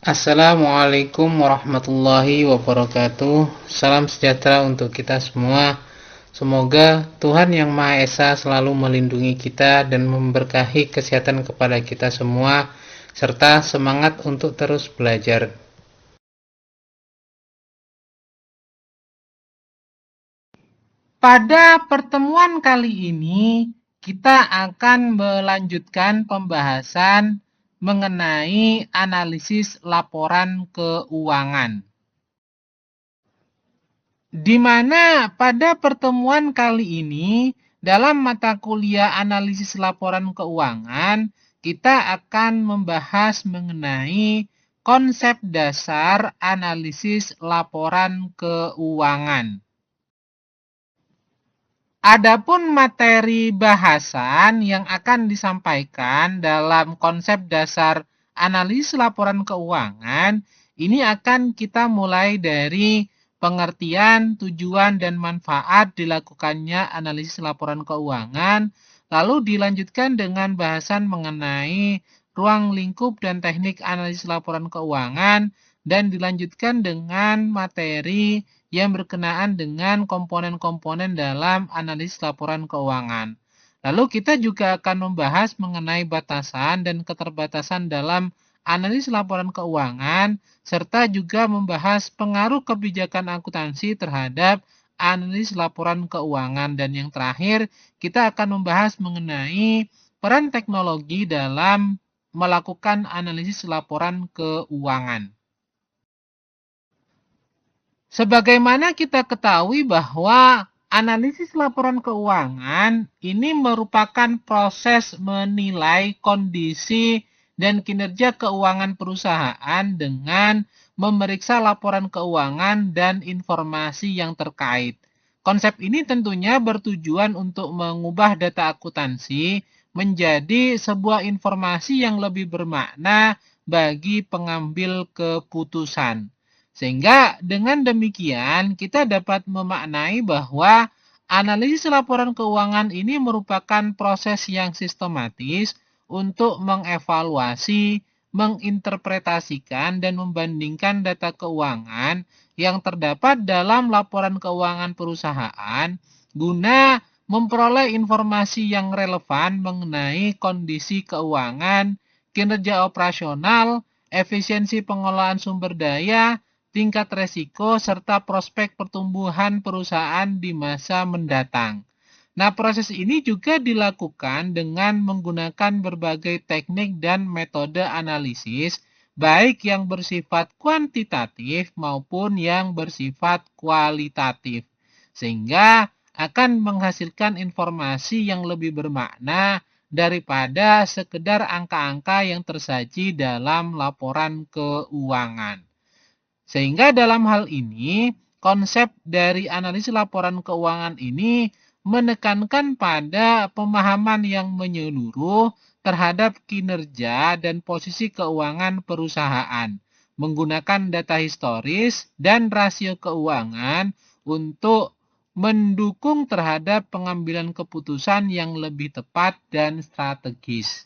Assalamualaikum warahmatullahi wabarakatuh. Salam sejahtera untuk kita semua. Semoga Tuhan Yang Maha Esa selalu melindungi kita dan memberkahi kesehatan kepada kita semua, serta semangat untuk terus belajar. Pada pertemuan kali ini, kita akan melanjutkan pembahasan mengenai analisis laporan keuangan. Di mana pada pertemuan kali ini, dalam mata kuliah analisis laporan keuangan, kita akan membahas mengenai konsep dasar analisis laporan keuangan. Adapun materi bahasan yang akan disampaikan dalam konsep dasar analisis laporan keuangan, ini akan kita mulai dari pengertian, tujuan, dan manfaat dilakukannya analisis laporan keuangan, lalu dilanjutkan dengan bahasan mengenai ruang lingkup dan teknik analisis laporan keuangan, dan dilanjutkan dengan materi yang berkenaan dengan komponen-komponen dalam analisis laporan keuangan. Lalu kita juga akan membahas mengenai batasan dan keterbatasan dalam analisis laporan keuangan, serta juga membahas pengaruh kebijakan akuntansi terhadap analisis laporan keuangan. Dan yang terakhir, kita akan membahas mengenai peran teknologi dalam melakukan analisis laporan keuangan. Sebagaimana kita ketahui bahwa analisis laporan keuangan ini merupakan proses menilai kondisi dan kinerja keuangan perusahaan dengan memeriksa laporan keuangan dan informasi yang terkait. Konsep ini tentunya bertujuan untuk mengubah data akuntansi menjadi sebuah informasi yang lebih bermakna bagi pengambil keputusan. Sehingga dengan demikian kita dapat memaknai bahwa analisis laporan keuangan ini merupakan proses yang sistematis untuk mengevaluasi, menginterpretasikan, dan membandingkan data keuangan yang terdapat dalam laporan keuangan perusahaan guna memperoleh informasi yang relevan mengenai kondisi keuangan, kinerja operasional, efisiensi pengelolaan sumber daya, tingkat resiko, serta prospek pertumbuhan perusahaan di masa mendatang. Nah, proses ini juga dilakukan dengan menggunakan berbagai teknik dan metode analisis, baik yang bersifat kuantitatif maupun yang bersifat kualitatif, sehingga akan menghasilkan informasi yang lebih bermakna daripada sekedar angka-angka yang tersaji dalam laporan keuangan. Sehingga dalam hal ini, konsep dari analisis laporan keuangan ini menekankan pada pemahaman yang menyeluruh terhadap kinerja dan posisi keuangan perusahaan, menggunakan data historis dan rasio keuangan untuk mendukung terhadap pengambilan keputusan yang lebih tepat dan strategis.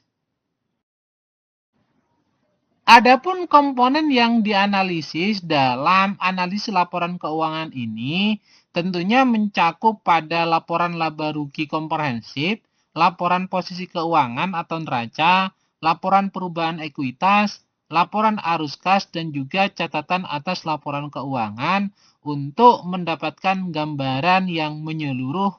Adapun komponen yang dianalisis dalam analisis laporan keuangan ini tentunya mencakup pada laporan laba rugi komprehensif, laporan posisi keuangan atau neraca, laporan perubahan ekuitas, laporan arus kas, dan juga catatan atas laporan keuangan untuk mendapatkan gambaran yang menyeluruh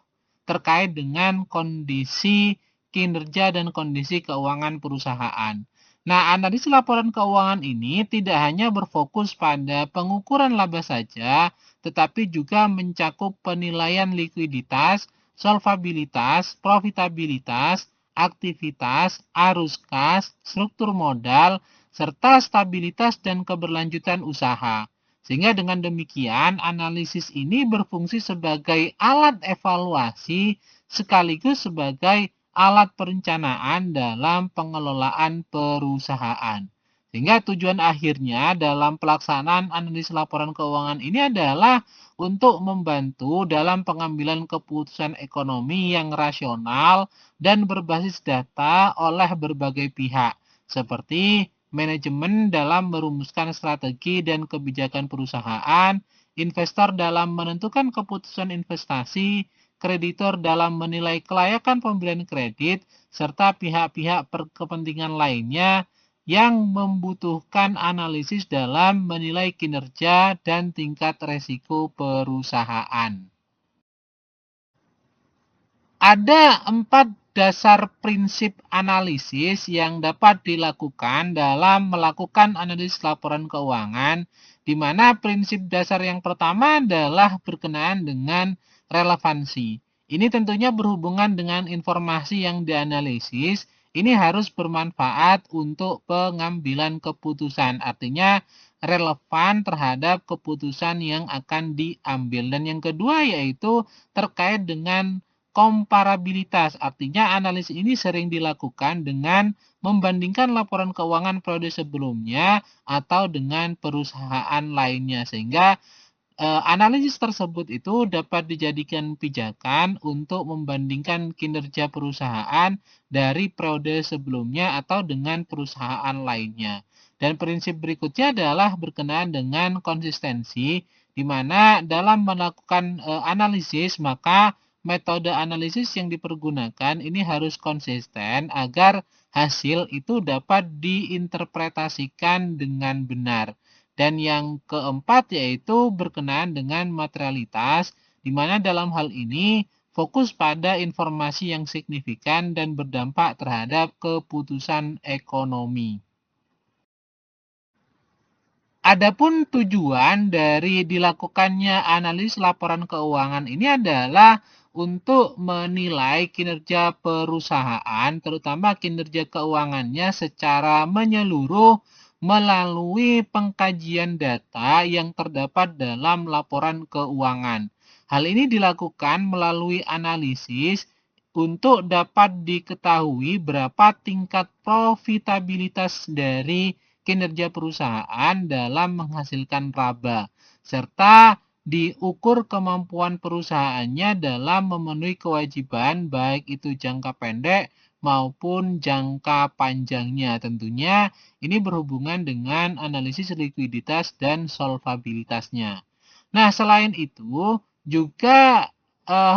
terkait dengan kondisi kinerja dan kondisi keuangan perusahaan. Nah, analisis laporan keuangan ini tidak hanya berfokus pada pengukuran laba saja, tetapi juga mencakup penilaian likuiditas, solvabilitas, profitabilitas, aktivitas, arus kas, struktur modal, serta stabilitas dan keberlanjutan usaha. Sehingga dengan demikian, analisis ini berfungsi sebagai alat evaluasi sekaligus sebagai alat perencanaan dalam pengelolaan perusahaan. Sehingga tujuan akhirnya dalam pelaksanaan analisis laporan keuangan ini adalah untuk membantu dalam pengambilan keputusan ekonomi yang rasional dan berbasis data oleh berbagai pihak, seperti manajemen dalam merumuskan strategi dan kebijakan perusahaan, investor dalam menentukan keputusan investasi, kreditor dalam menilai kelayakan pemberian kredit, serta pihak-pihak berkepentingan lainnya yang membutuhkan analisis dalam menilai kinerja dan tingkat resiko perusahaan. Ada 4 dasar prinsip analisis yang dapat dilakukan dalam melakukan analisis laporan keuangan, di mana prinsip dasar yang pertama adalah berkenaan dengan relevansi. Ini tentunya berhubungan dengan informasi yang dianalisis. Ini harus bermanfaat untuk pengambilan keputusan, artinya relevan terhadap keputusan yang akan diambil. Dan yang kedua yaitu terkait dengan komparabilitas, artinya analisis ini sering dilakukan dengan membandingkan laporan keuangan periode sebelumnya atau dengan perusahaan lainnya, sehingga analisis tersebut itu dapat dijadikan pijakan untuk membandingkan kinerja perusahaan dari periode sebelumnya atau dengan perusahaan lainnya. Dan prinsip berikutnya adalah berkenaan dengan konsistensi, di mana dalam melakukan analisis maka metode analisis yang dipergunakan ini harus konsisten agar hasil itu dapat diinterpretasikan dengan benar. Dan yang keempat yaitu berkenaan dengan materialitas, di mana dalam hal ini fokus pada informasi yang signifikan dan berdampak terhadap keputusan ekonomi. Adapun tujuan dari dilakukannya analis laporan keuangan ini adalah untuk menilai kinerja perusahaan, terutama kinerja keuangannya secara menyeluruh melalui pengkajian data yang terdapat dalam laporan keuangan. Hal ini dilakukan melalui analisis untuk dapat diketahui berapa tingkat profitabilitas dari kinerja perusahaan dalam menghasilkan laba, serta diukur kemampuan perusahaannya dalam memenuhi kewajiban baik itu jangka pendek maupun jangka panjangnya. Tentunya ini berhubungan dengan analisis likuiditas dan solvabilitasnya. Nah, selain itu juga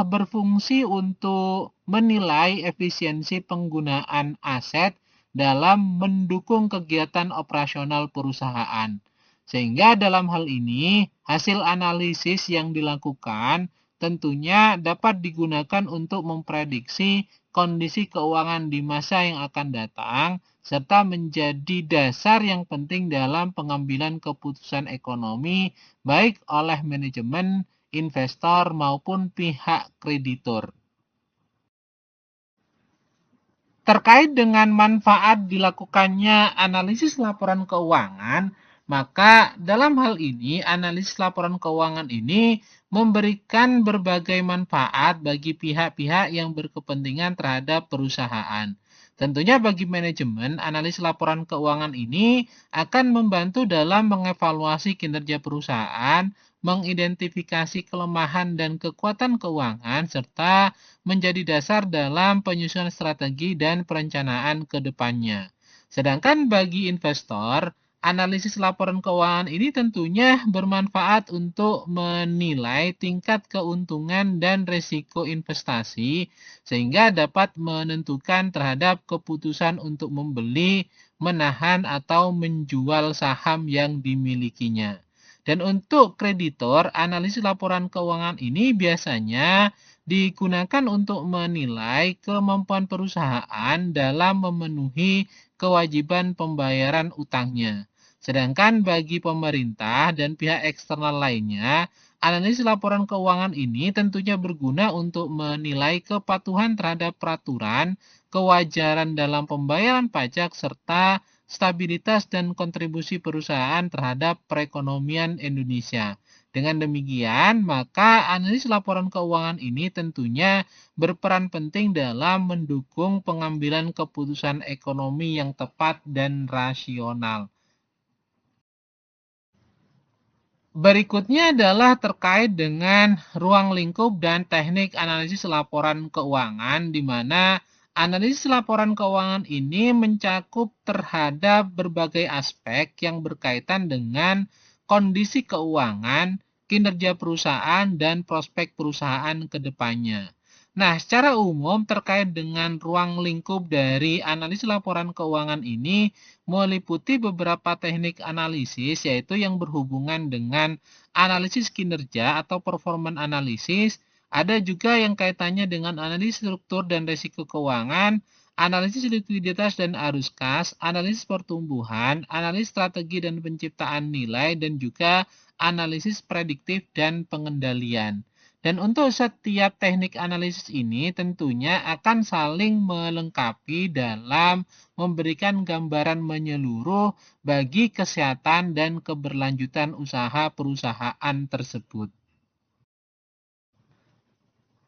berfungsi untuk menilai efisiensi penggunaan aset dalam mendukung kegiatan operasional perusahaan. Sehingga dalam hal ini, hasil analisis yang dilakukan tentunya dapat digunakan untuk memprediksi kondisi keuangan di masa yang akan datang, serta menjadi dasar yang penting dalam pengambilan keputusan ekonomi, baik oleh manajemen, investor, maupun pihak kreditur. Terkait dengan manfaat dilakukannya analisis laporan keuangan, maka dalam hal ini analisis laporan keuangan ini memberikan berbagai manfaat bagi pihak-pihak yang berkepentingan terhadap perusahaan. Tentunya bagi manajemen, analisis laporan keuangan ini akan membantu dalam mengevaluasi kinerja perusahaan, mengidentifikasi kelemahan dan kekuatan keuangan, serta menjadi dasar dalam penyusunan strategi dan perencanaan ke depannya. Sedangkan bagi investor, analisis laporan keuangan ini tentunya bermanfaat untuk menilai tingkat keuntungan dan risiko investasi, sehingga dapat menentukan terhadap keputusan untuk membeli, menahan, atau menjual saham yang dimilikinya. Dan untuk kreditor, analisis laporan keuangan ini biasanya digunakan untuk menilai kemampuan perusahaan dalam memenuhi kewajiban pembayaran utangnya. Sedangkan bagi pemerintah dan pihak eksternal lainnya, analisis laporan keuangan ini tentunya berguna untuk menilai kepatuhan terhadap peraturan, kewajaran dalam pembayaran pajak, serta stabilitas dan kontribusi perusahaan terhadap perekonomian Indonesia. Dengan demikian, maka analisis laporan keuangan ini tentunya berperan penting dalam mendukung pengambilan keputusan ekonomi yang tepat dan rasional. Berikutnya adalah terkait dengan ruang lingkup dan teknik analisis laporan keuangan, di mana Analisis laporan keuangan ini mencakup terhadap berbagai aspek yang berkaitan dengan kondisi keuangan, kinerja perusahaan, dan prospek perusahaan ke depannya. Nah, secara umum terkait dengan ruang lingkup dari analisis laporan keuangan ini meliputi beberapa teknik analisis, yaitu yang berhubungan dengan analisis kinerja atau performance analisis, ada juga yang kaitannya dengan analisis struktur dan risiko keuangan, analisis likuiditas dan arus kas, analisis pertumbuhan, analisis strategi dan penciptaan nilai, dan juga analisis prediktif dan pengendalian. Dan untuk setiap teknik analisis ini tentunya akan saling melengkapi dalam memberikan gambaran menyeluruh bagi kesehatan dan keberlanjutan usaha perusahaan tersebut.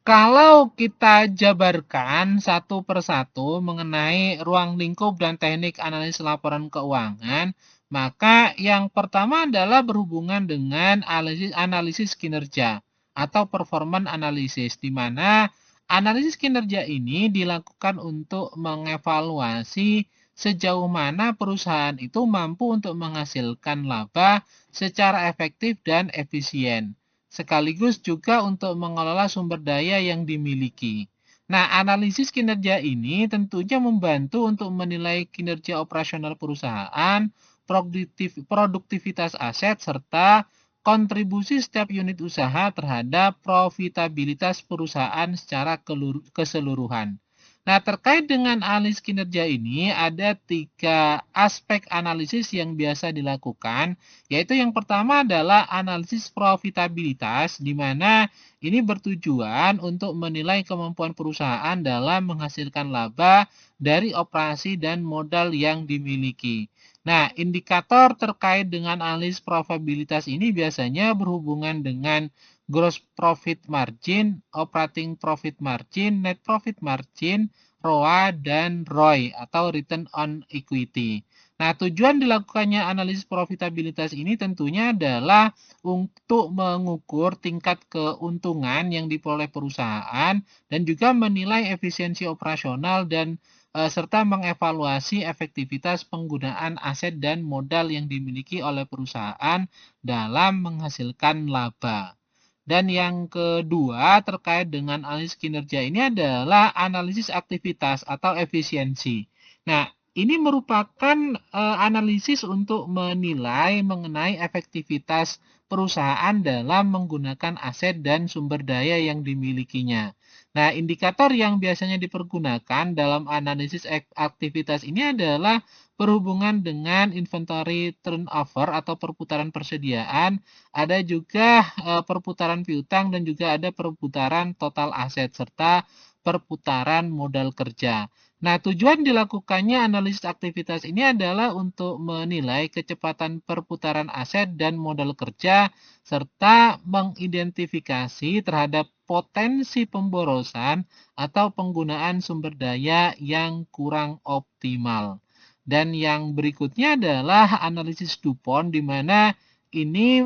Kalau kita jabarkan satu persatu mengenai ruang lingkup dan teknik analisis laporan keuangan, maka yang pertama adalah berhubungan dengan analisis kinerja atau performance analysis, di mana analisis kinerja ini dilakukan untuk mengevaluasi sejauh mana perusahaan itu mampu untuk menghasilkan laba secara efektif dan efisien, sekaligus juga untuk mengelola sumber daya yang dimiliki. Nah, analisis kinerja ini tentunya membantu untuk menilai kinerja operasional perusahaan, produktivitas aset, serta kontribusi setiap unit usaha terhadap profitabilitas perusahaan secara keseluruhan. Nah, terkait dengan analisis kinerja ini, ada 3 aspek analisis yang biasa dilakukan, yaitu yang pertama adalah analisis profitabilitas, di mana ini bertujuan untuk menilai kemampuan perusahaan dalam menghasilkan laba dari operasi dan modal yang dimiliki. Nah, indikator terkait dengan analisis profitabilitas ini biasanya berhubungan dengan gross profit margin, operating profit margin, net profit margin, ROA, dan ROI atau return on equity. Nah, tujuan dilakukannya analisis profitabilitas ini tentunya adalah untuk mengukur tingkat keuntungan yang diperoleh perusahaan dan juga menilai efisiensi operasional dan serta mengevaluasi efektivitas penggunaan aset dan modal yang dimiliki oleh perusahaan dalam menghasilkan laba. Dan yang kedua terkait dengan analisis kinerja ini adalah analisis aktivitas atau efisiensi. Nah, ini merupakan analisis untuk menilai mengenai efektivitas perusahaan dalam menggunakan aset dan sumber daya yang dimilikinya. Nah, indikator yang biasanya dipergunakan dalam analisis aktivitas ini adalah berhubungan dengan inventory turnover atau perputaran persediaan, ada juga perputaran piutang, dan juga ada perputaran total aset serta perputaran modal kerja. Nah, tujuan dilakukannya analisis aktivitas ini adalah untuk menilai kecepatan perputaran aset dan modal kerja serta mengidentifikasi terhadap potensi pemborosan atau penggunaan sumber daya yang kurang optimal. Dan yang berikutnya adalah analisis DuPont, di mana ini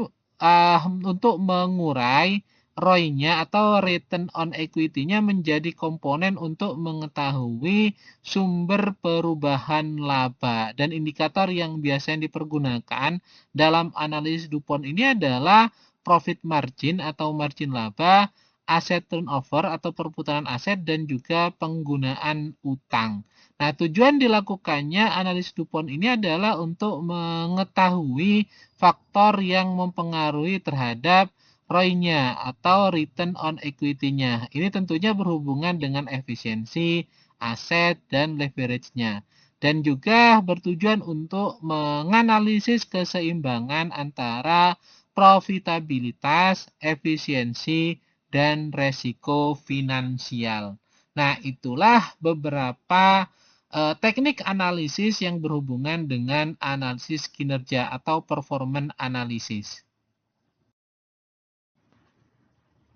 untuk mengurai ROI-nya atau return on equity-nya menjadi komponen untuk mengetahui sumber perubahan laba. Dan indikator yang biasanya dipergunakan dalam analisis DuPont ini adalah profit margin atau margin laba, aset turnover atau perputaran aset, dan juga penggunaan utang. Nah, tujuan dilakukannya analisis DuPont ini adalah untuk mengetahui faktor yang mempengaruhi terhadap ROI-nya atau return on equity-nya. Ini tentunya berhubungan dengan efisiensi, aset, dan leverage-nya. Dan juga bertujuan untuk menganalisis keseimbangan antara profitabilitas, efisiensi, dan resiko finansial. Nah, itulah beberapa teknik analisis yang berhubungan dengan analisis kinerja atau performance analysis.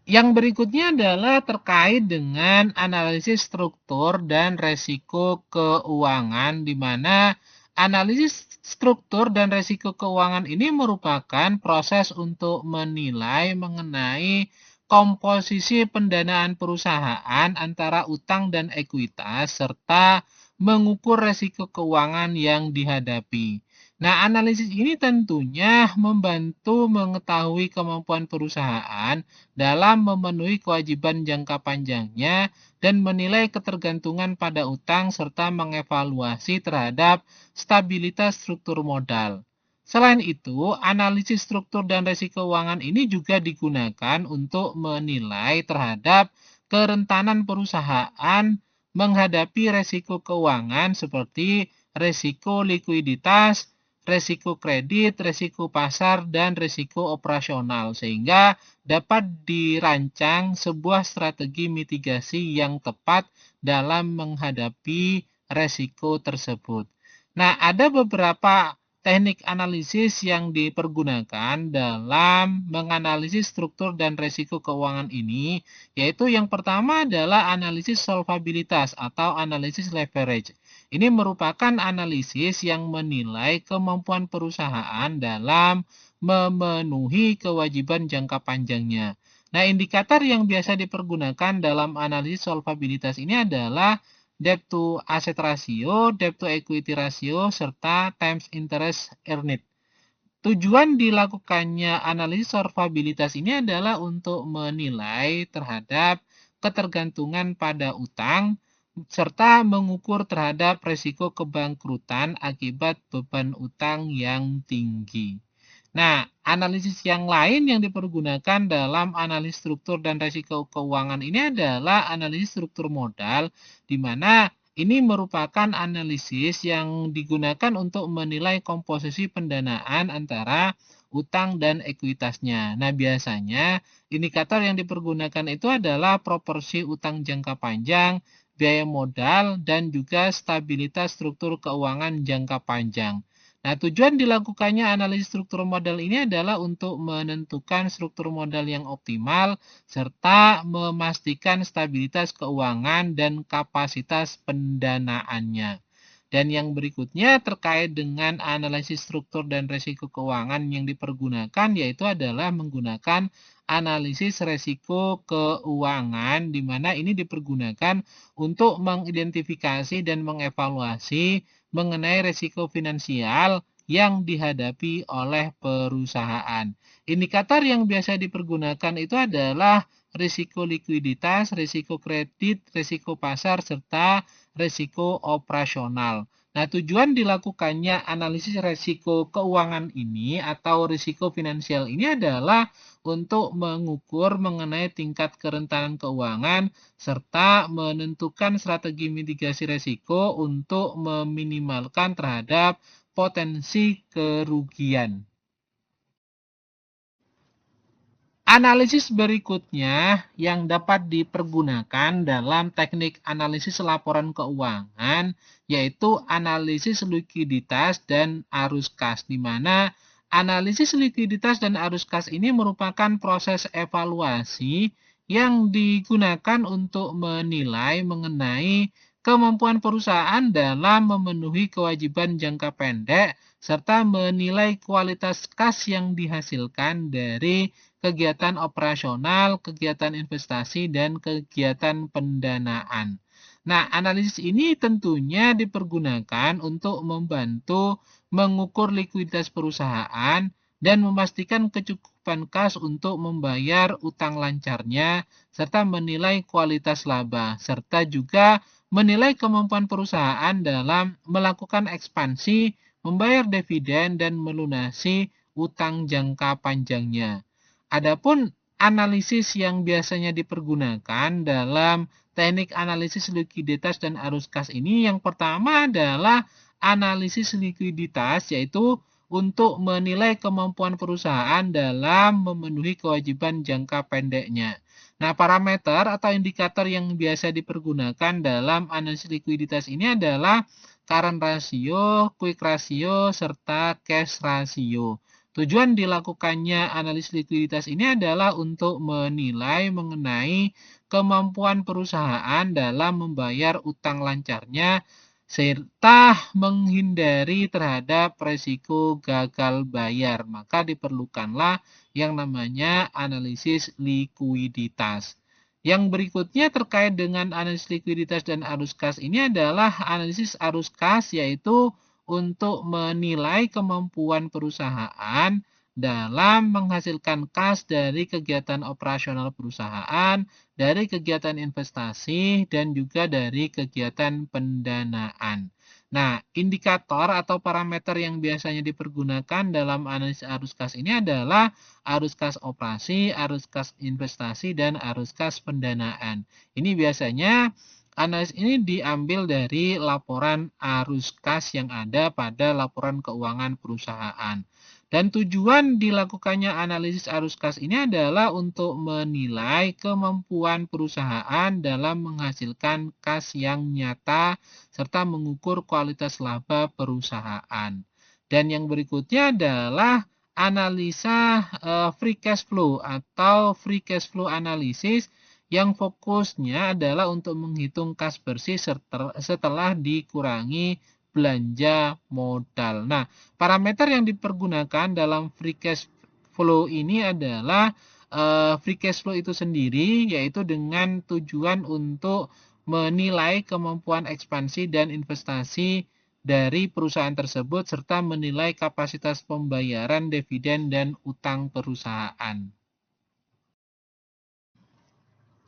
Yang berikutnya adalah terkait dengan analisis struktur dan resiko keuangan, di mana analisis struktur dan resiko keuangan ini merupakan proses untuk menilai mengenai komposisi pendanaan perusahaan antara utang dan ekuitas, serta mengukur resiko keuangan yang dihadapi. Nah, analisis ini tentunya membantu mengetahui kemampuan perusahaan dalam memenuhi kewajiban jangka panjangnya dan menilai ketergantungan pada utang serta mengevaluasi terhadap stabilitas struktur modal. Selain itu, analisis struktur dan resiko keuangan ini juga digunakan untuk menilai terhadap kerentanan perusahaan menghadapi resiko keuangan seperti resiko likuiditas, resiko kredit, resiko pasar, dan resiko operasional, sehingga dapat dirancang sebuah strategi mitigasi yang tepat dalam menghadapi resiko tersebut. Nah, ada beberapa teknik analisis yang dipergunakan dalam menganalisis struktur dan resiko keuangan ini, yaitu yang pertama adalah analisis solvabilitas atau analisis leverage. Ini merupakan analisis yang menilai kemampuan perusahaan dalam memenuhi kewajiban jangka panjangnya. Nah, indikator yang biasa dipergunakan dalam analisis solvabilitas ini adalah debt to asset ratio, debt to equity ratio, serta times interest earned. Tujuan dilakukannya analisis solvabilitas ini adalah untuk menilai terhadap ketergantungan pada utang serta mengukur terhadap resiko kebangkrutan akibat beban utang yang tinggi. Nah, analisis yang lain yang dipergunakan dalam analisis struktur dan risiko keuangan ini adalah analisis struktur modal, di mana ini merupakan analisis yang digunakan untuk menilai komposisi pendanaan antara utang dan ekuitasnya. Nah, biasanya indikator yang dipergunakan itu adalah proporsi utang jangka panjang, biaya modal, dan juga stabilitas struktur keuangan jangka panjang. Nah, tujuan dilakukannya analisis struktur modal ini adalah untuk menentukan struktur modal yang optimal serta memastikan stabilitas keuangan dan kapasitas pendanaannya. Dan yang berikutnya terkait dengan analisis struktur dan resiko keuangan yang dipergunakan yaitu adalah menggunakan analisis resiko keuangan, di mana ini dipergunakan untuk mengidentifikasi dan mengevaluasi mengenai resiko finansial yang dihadapi oleh perusahaan. Indikator yang biasa dipergunakan itu adalah risiko likuiditas, risiko kredit, risiko pasar, serta risiko operasional. Nah, tujuan dilakukannya analisis risiko keuangan ini atau risiko finansial ini adalah untuk mengukur mengenai tingkat kerentanan keuangan serta menentukan strategi mitigasi risiko untuk meminimalkan terhadap potensi kerugian. Analisis berikutnya yang dapat dipergunakan dalam teknik analisis laporan keuangan yaitu analisis likuiditas dan arus kas, di mana analisis likuiditas dan arus kas ini merupakan proses evaluasi yang digunakan untuk menilai mengenai kemampuan perusahaan dalam memenuhi kewajiban jangka pendek serta menilai kualitas kas yang dihasilkan dari kegiatan operasional, kegiatan investasi, dan kegiatan pendanaan. Nah, analisis ini tentunya dipergunakan untuk membantu mengukur likuiditas perusahaan dan memastikan kecukupan kas untuk membayar utang lancarnya, serta menilai kualitas laba, serta juga menilai kemampuan perusahaan dalam melakukan ekspansi, membayar dividen, dan melunasi utang jangka panjangnya. Adapun analisis yang biasanya dipergunakan dalam teknik analisis likuiditas dan arus kas ini yang pertama adalah analisis likuiditas, yaitu untuk menilai kemampuan perusahaan dalam memenuhi kewajiban jangka pendeknya. Nah, parameter atau indikator yang biasa dipergunakan dalam analisis likuiditas ini adalah current ratio, quick ratio, serta cash ratio. Tujuan dilakukannya analisis likuiditas ini adalah untuk menilai mengenai kemampuan perusahaan dalam membayar utang lancarnya serta menghindari terhadap resiko gagal bayar. Maka diperlukanlah yang namanya analisis likuiditas. Yang berikutnya terkait dengan analisis likuiditas dan arus kas ini adalah analisis arus kas, yaitu untuk menilai kemampuan perusahaan dalam menghasilkan kas dari kegiatan operasional perusahaan, dari kegiatan investasi, dan juga dari kegiatan pendanaan. Nah, indikator atau parameter yang biasanya dipergunakan dalam analisis arus kas ini adalah arus kas operasi, arus kas investasi, dan arus kas pendanaan. Ini biasanya analisis ini diambil dari laporan arus kas yang ada pada laporan keuangan perusahaan. Dan tujuan dilakukannya analisis arus kas ini adalah untuk menilai kemampuan perusahaan dalam menghasilkan kas yang nyata serta mengukur kualitas laba perusahaan. Dan yang berikutnya adalah analisa free cash flow atau free cash flow analysis yang fokusnya adalah untuk menghitung kas bersih setelah dikurangi belanja modal. Nah, parameter yang dipergunakan dalam free cash flow ini adalah free cash flow itu sendiri, yaitu dengan tujuan untuk menilai kemampuan ekspansi dan investasi dari perusahaan tersebut serta menilai kapasitas pembayaran dividen dan utang perusahaan.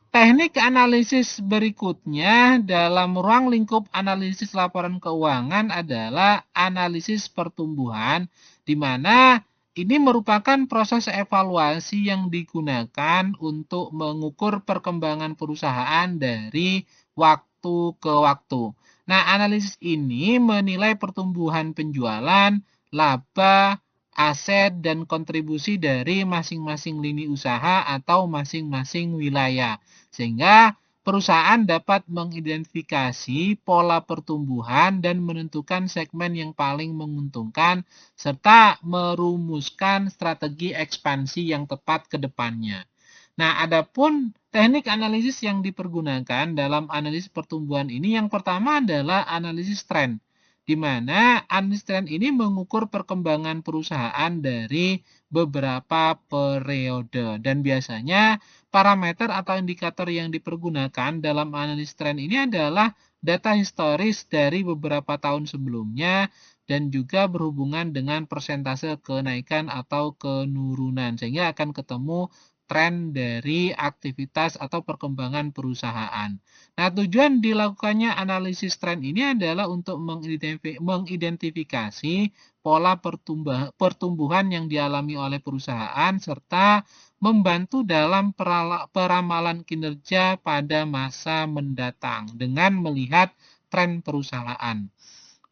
Teknik analisis berikutnya dalam ruang lingkup analisis laporan keuangan adalah analisis pertumbuhan, di mana ini merupakan proses evaluasi yang digunakan untuk mengukur perkembangan perusahaan dari waktu ke waktu. Nah, analisis ini menilai pertumbuhan penjualan, laba, aset, dan kontribusi dari masing-masing lini usaha atau masing-masing wilayah, sehingga perusahaan dapat mengidentifikasi pola pertumbuhan dan menentukan segmen yang paling menguntungkan serta merumuskan strategi ekspansi yang tepat ke depannya. Nah, adapun teknik analisis yang dipergunakan dalam analisis pertumbuhan ini yang pertama adalah analisis tren, di mana analisis tren ini mengukur perkembangan perusahaan dari beberapa periode. Dan biasanya parameter atau indikator yang dipergunakan dalam analisis tren ini adalah data historis dari beberapa tahun sebelumnya dan juga berhubungan dengan persentase kenaikan atau penurunan, sehingga akan ketemu tren dari aktivitas atau perkembangan perusahaan. Nah, tujuan dilakukannya analisis tren ini adalah untuk mengidentifikasi pola pertumbuhan yang dialami oleh perusahaan serta membantu dalam peramalan kinerja pada masa mendatang dengan melihat tren perusahaan.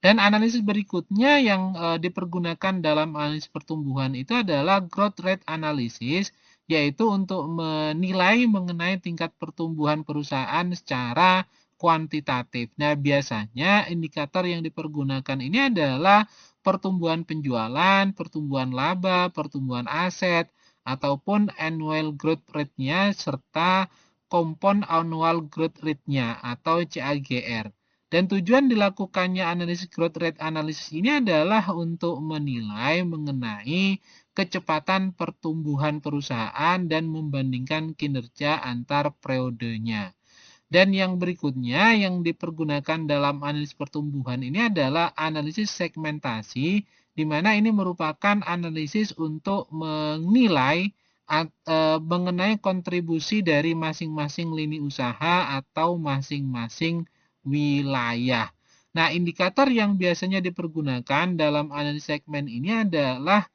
Dan analisis berikutnya yang dipergunakan dalam analisis pertumbuhan itu adalah growth rate analysis, yaitu untuk menilai mengenai tingkat pertumbuhan perusahaan secara kuantitatif. Nah, biasanya indikator yang dipergunakan ini adalah pertumbuhan penjualan, pertumbuhan laba, pertumbuhan aset, ataupun annual growth rate-nya, serta compound annual growth rate-nya atau CAGR. Dan tujuan dilakukannya analisis growth rate analysis ini adalah untuk menilai mengenai kecepatan pertumbuhan perusahaan dan membandingkan kinerja antar periodenya. Dan yang berikutnya yang dipergunakan dalam analisis pertumbuhan ini adalah analisis segmentasi, di mana ini merupakan analisis untuk menilai mengenai kontribusi dari masing-masing lini usaha atau masing-masing wilayah. Nah, indikator yang biasanya dipergunakan dalam analisis segmen ini adalah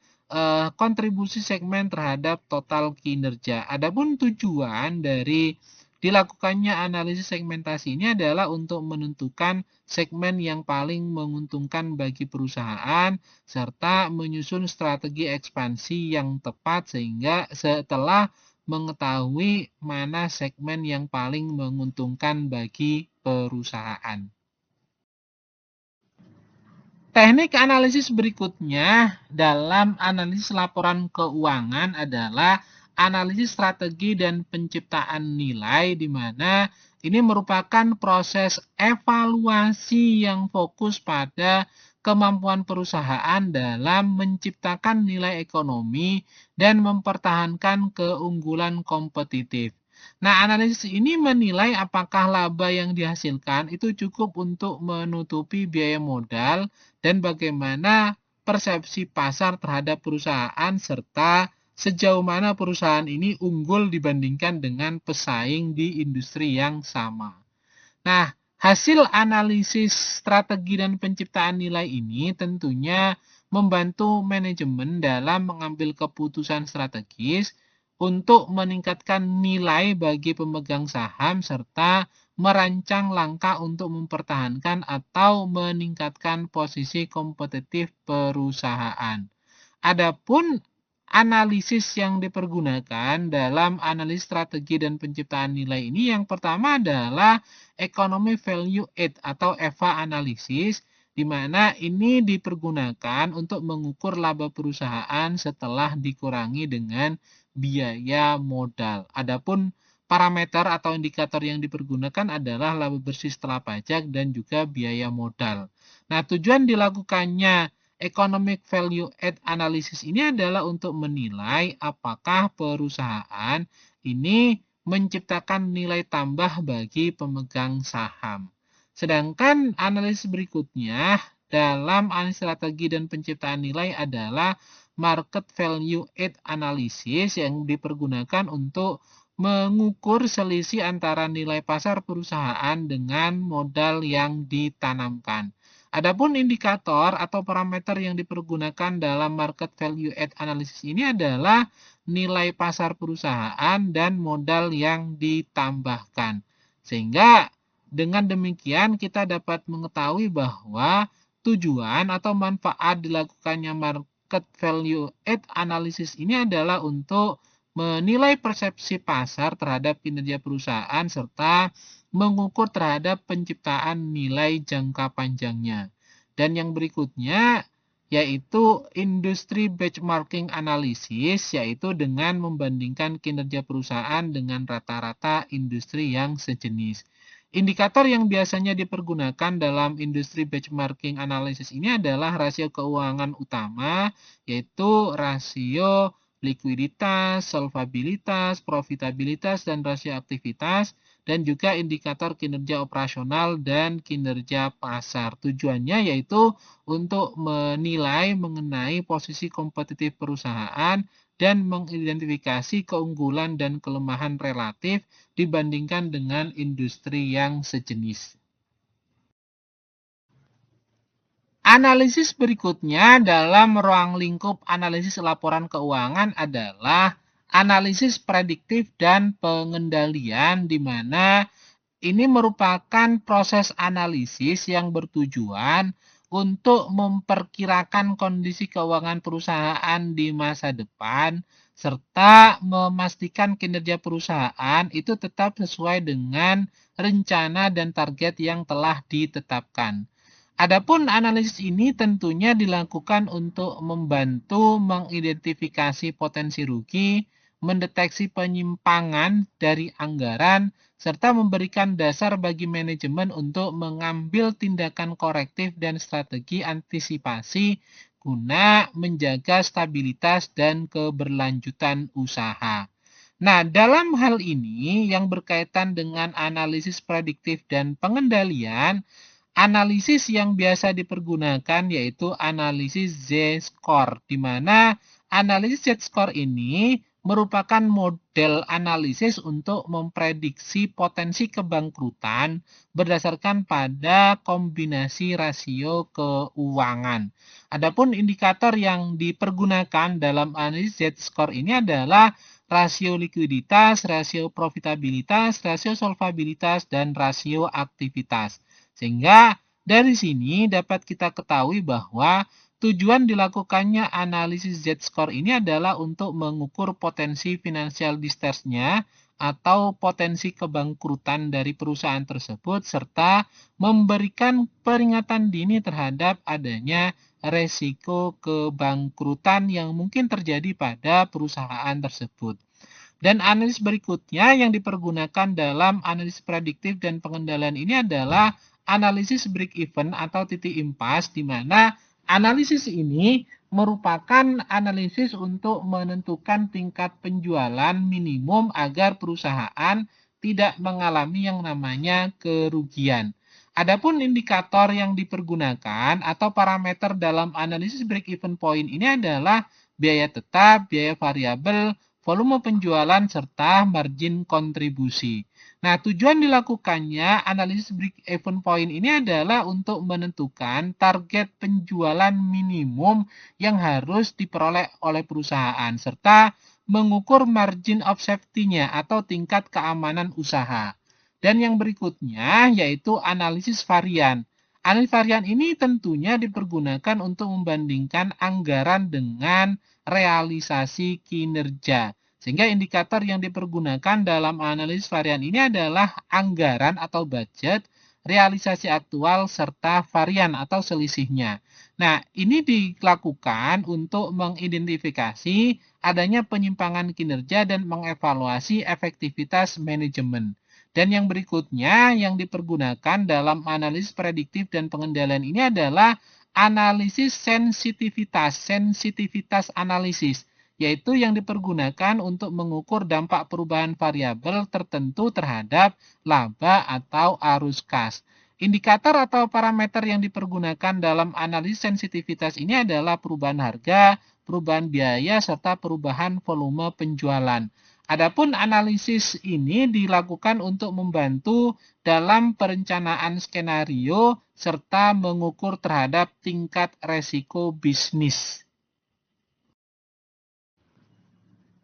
kontribusi segmen terhadap total kinerja. Adapun tujuan dari dilakukannya analisis segmentasi ini adalah untuk menentukan segmen yang paling menguntungkan bagi perusahaan serta menyusun strategi ekspansi yang tepat sehingga setelah mengetahui mana segmen yang paling menguntungkan bagi perusahaan. Teknik analisis berikutnya dalam analisis laporan keuangan adalah analisis strategi dan penciptaan nilai, di mana Ini merupakan proses evaluasi yang fokus pada kemampuan perusahaan dalam menciptakan nilai ekonomi dan mempertahankan keunggulan kompetitif. Nah, analisis ini menilai apakah laba yang dihasilkan itu cukup untuk menutupi biaya modal dan bagaimana persepsi pasar terhadap perusahaan serta sejauh mana perusahaan ini unggul dibandingkan dengan pesaing di industri yang sama. Nah, hasil analisis strategi dan penciptaan nilai ini tentunya membantu manajemen dalam mengambil keputusan strategis untuk meningkatkan nilai bagi pemegang saham serta merancang langkah untuk mempertahankan atau meningkatkan posisi kompetitif perusahaan. Adapun analisis yang dipergunakan dalam analisis strategi dan penciptaan nilai ini yang pertama adalah Economic Value Add atau EVA analisis, di mana ini dipergunakan untuk mengukur laba perusahaan setelah dikurangi dengan biaya modal. Adapun parameter atau indikator yang dipergunakan adalah laba bersih setelah pajak dan juga biaya modal. Nah, tujuan dilakukannya Economic Value Add Analysis ini adalah untuk menilai apakah perusahaan ini menciptakan nilai tambah bagi pemegang saham. Sedangkan analisis berikutnya dalam analisis strategi dan penciptaan nilai adalah Market Value Add Analysis yang dipergunakan untuk mengukur selisih antara nilai pasar perusahaan dengan modal yang ditanamkan. Adapun indikator atau parameter yang dipergunakan dalam market value add analysis ini adalah nilai pasar perusahaan dan modal yang ditambahkan. Sehingga dengan demikian kita dapat mengetahui bahwa tujuan atau manfaat dilakukannya market value add analysis ini adalah untuk menilai persepsi pasar terhadap kinerja perusahaan serta mengukur terhadap penciptaan nilai jangka panjangnya. Dan yang berikutnya yaitu industri benchmarking analysis, yaitu dengan membandingkan kinerja perusahaan dengan rata-rata industri yang sejenis. Indikator yang biasanya dipergunakan dalam industri benchmarking analysis ini adalah rasio keuangan utama, yaitu rasio likuiditas, solvabilitas, profitabilitas, dan rasio aktivitas, dan juga indikator kinerja operasional dan kinerja pasar. Tujuannya yaitu untuk menilai mengenai posisi kompetitif perusahaan dan mengidentifikasi keunggulan dan kelemahan relatif dibandingkan dengan industri yang sejenis. Analisis berikutnya dalam ruang lingkup analisis laporan keuangan adalah analisis prediktif dan pengendalian, di mana ini merupakan proses analisis yang bertujuan untuk memperkirakan kondisi keuangan perusahaan di masa depan serta memastikan kinerja perusahaan itu tetap sesuai dengan rencana dan target yang telah ditetapkan. Adapun analisis ini tentunya dilakukan untuk membantu mengidentifikasi potensi rugi, mendeteksi penyimpangan dari anggaran, serta memberikan dasar bagi manajemen untuk mengambil tindakan korektif dan strategi antisipasi guna menjaga stabilitas dan keberlanjutan usaha. Nah, dalam hal ini yang berkaitan dengan analisis prediktif dan pengendalian, analisis yang biasa dipergunakan yaitu analisis Z-score, di mana analisis Z-score ini merupakan model analisis untuk memprediksi potensi kebangkrutan berdasarkan pada kombinasi rasio keuangan. Adapun indikator yang dipergunakan dalam analisis Z-score ini adalah rasio likuiditas, rasio profitabilitas, rasio solvabilitas, dan rasio aktivitas. Sehingga dari sini dapat kita ketahui bahwa tujuan dilakukannya analisis Z-score ini adalah untuk mengukur potensi financial distress-nya atau potensi kebangkrutan dari perusahaan tersebut serta memberikan peringatan dini terhadap adanya resiko kebangkrutan yang mungkin terjadi pada perusahaan tersebut. Dan analisis berikutnya yang dipergunakan dalam analisis prediktif dan pengendalian ini adalah analisis break even atau titik impas, di mana analisis ini merupakan analisis untuk menentukan tingkat penjualan minimum agar perusahaan tidak mengalami yang namanya kerugian. Adapun indikator yang dipergunakan atau parameter dalam analisis break even point ini adalah biaya tetap, biaya variabel, volume penjualan, serta margin kontribusi. Nah, tujuan dilakukannya analisis break-even point ini adalah untuk menentukan target penjualan minimum yang harus diperoleh oleh perusahaan, serta mengukur margin of safety-nya atau tingkat keamanan usaha. Dan yang berikutnya yaitu analisis varian. Analisis varian ini tentunya dipergunakan untuk membandingkan anggaran dengan realisasi kinerja. Sehingga indikator yang dipergunakan dalam analisis varian ini adalah anggaran atau budget, realisasi aktual, serta varian atau selisihnya. Nah, ini dilakukan untuk mengidentifikasi adanya penyimpangan kinerja dan mengevaluasi efektivitas manajemen. Dan yang berikutnya yang dipergunakan dalam analisis prediktif dan pengendalian ini adalah analisis sensitivitas analisis, yaitu yang dipergunakan untuk mengukur dampak perubahan variabel tertentu terhadap laba atau arus kas. Indikator atau parameter yang dipergunakan dalam analisis sensitivitas ini adalah perubahan harga, perubahan biaya, serta perubahan volume penjualan. Adapun analisis ini dilakukan untuk membantu dalam perencanaan skenario serta mengukur terhadap tingkat resiko bisnis.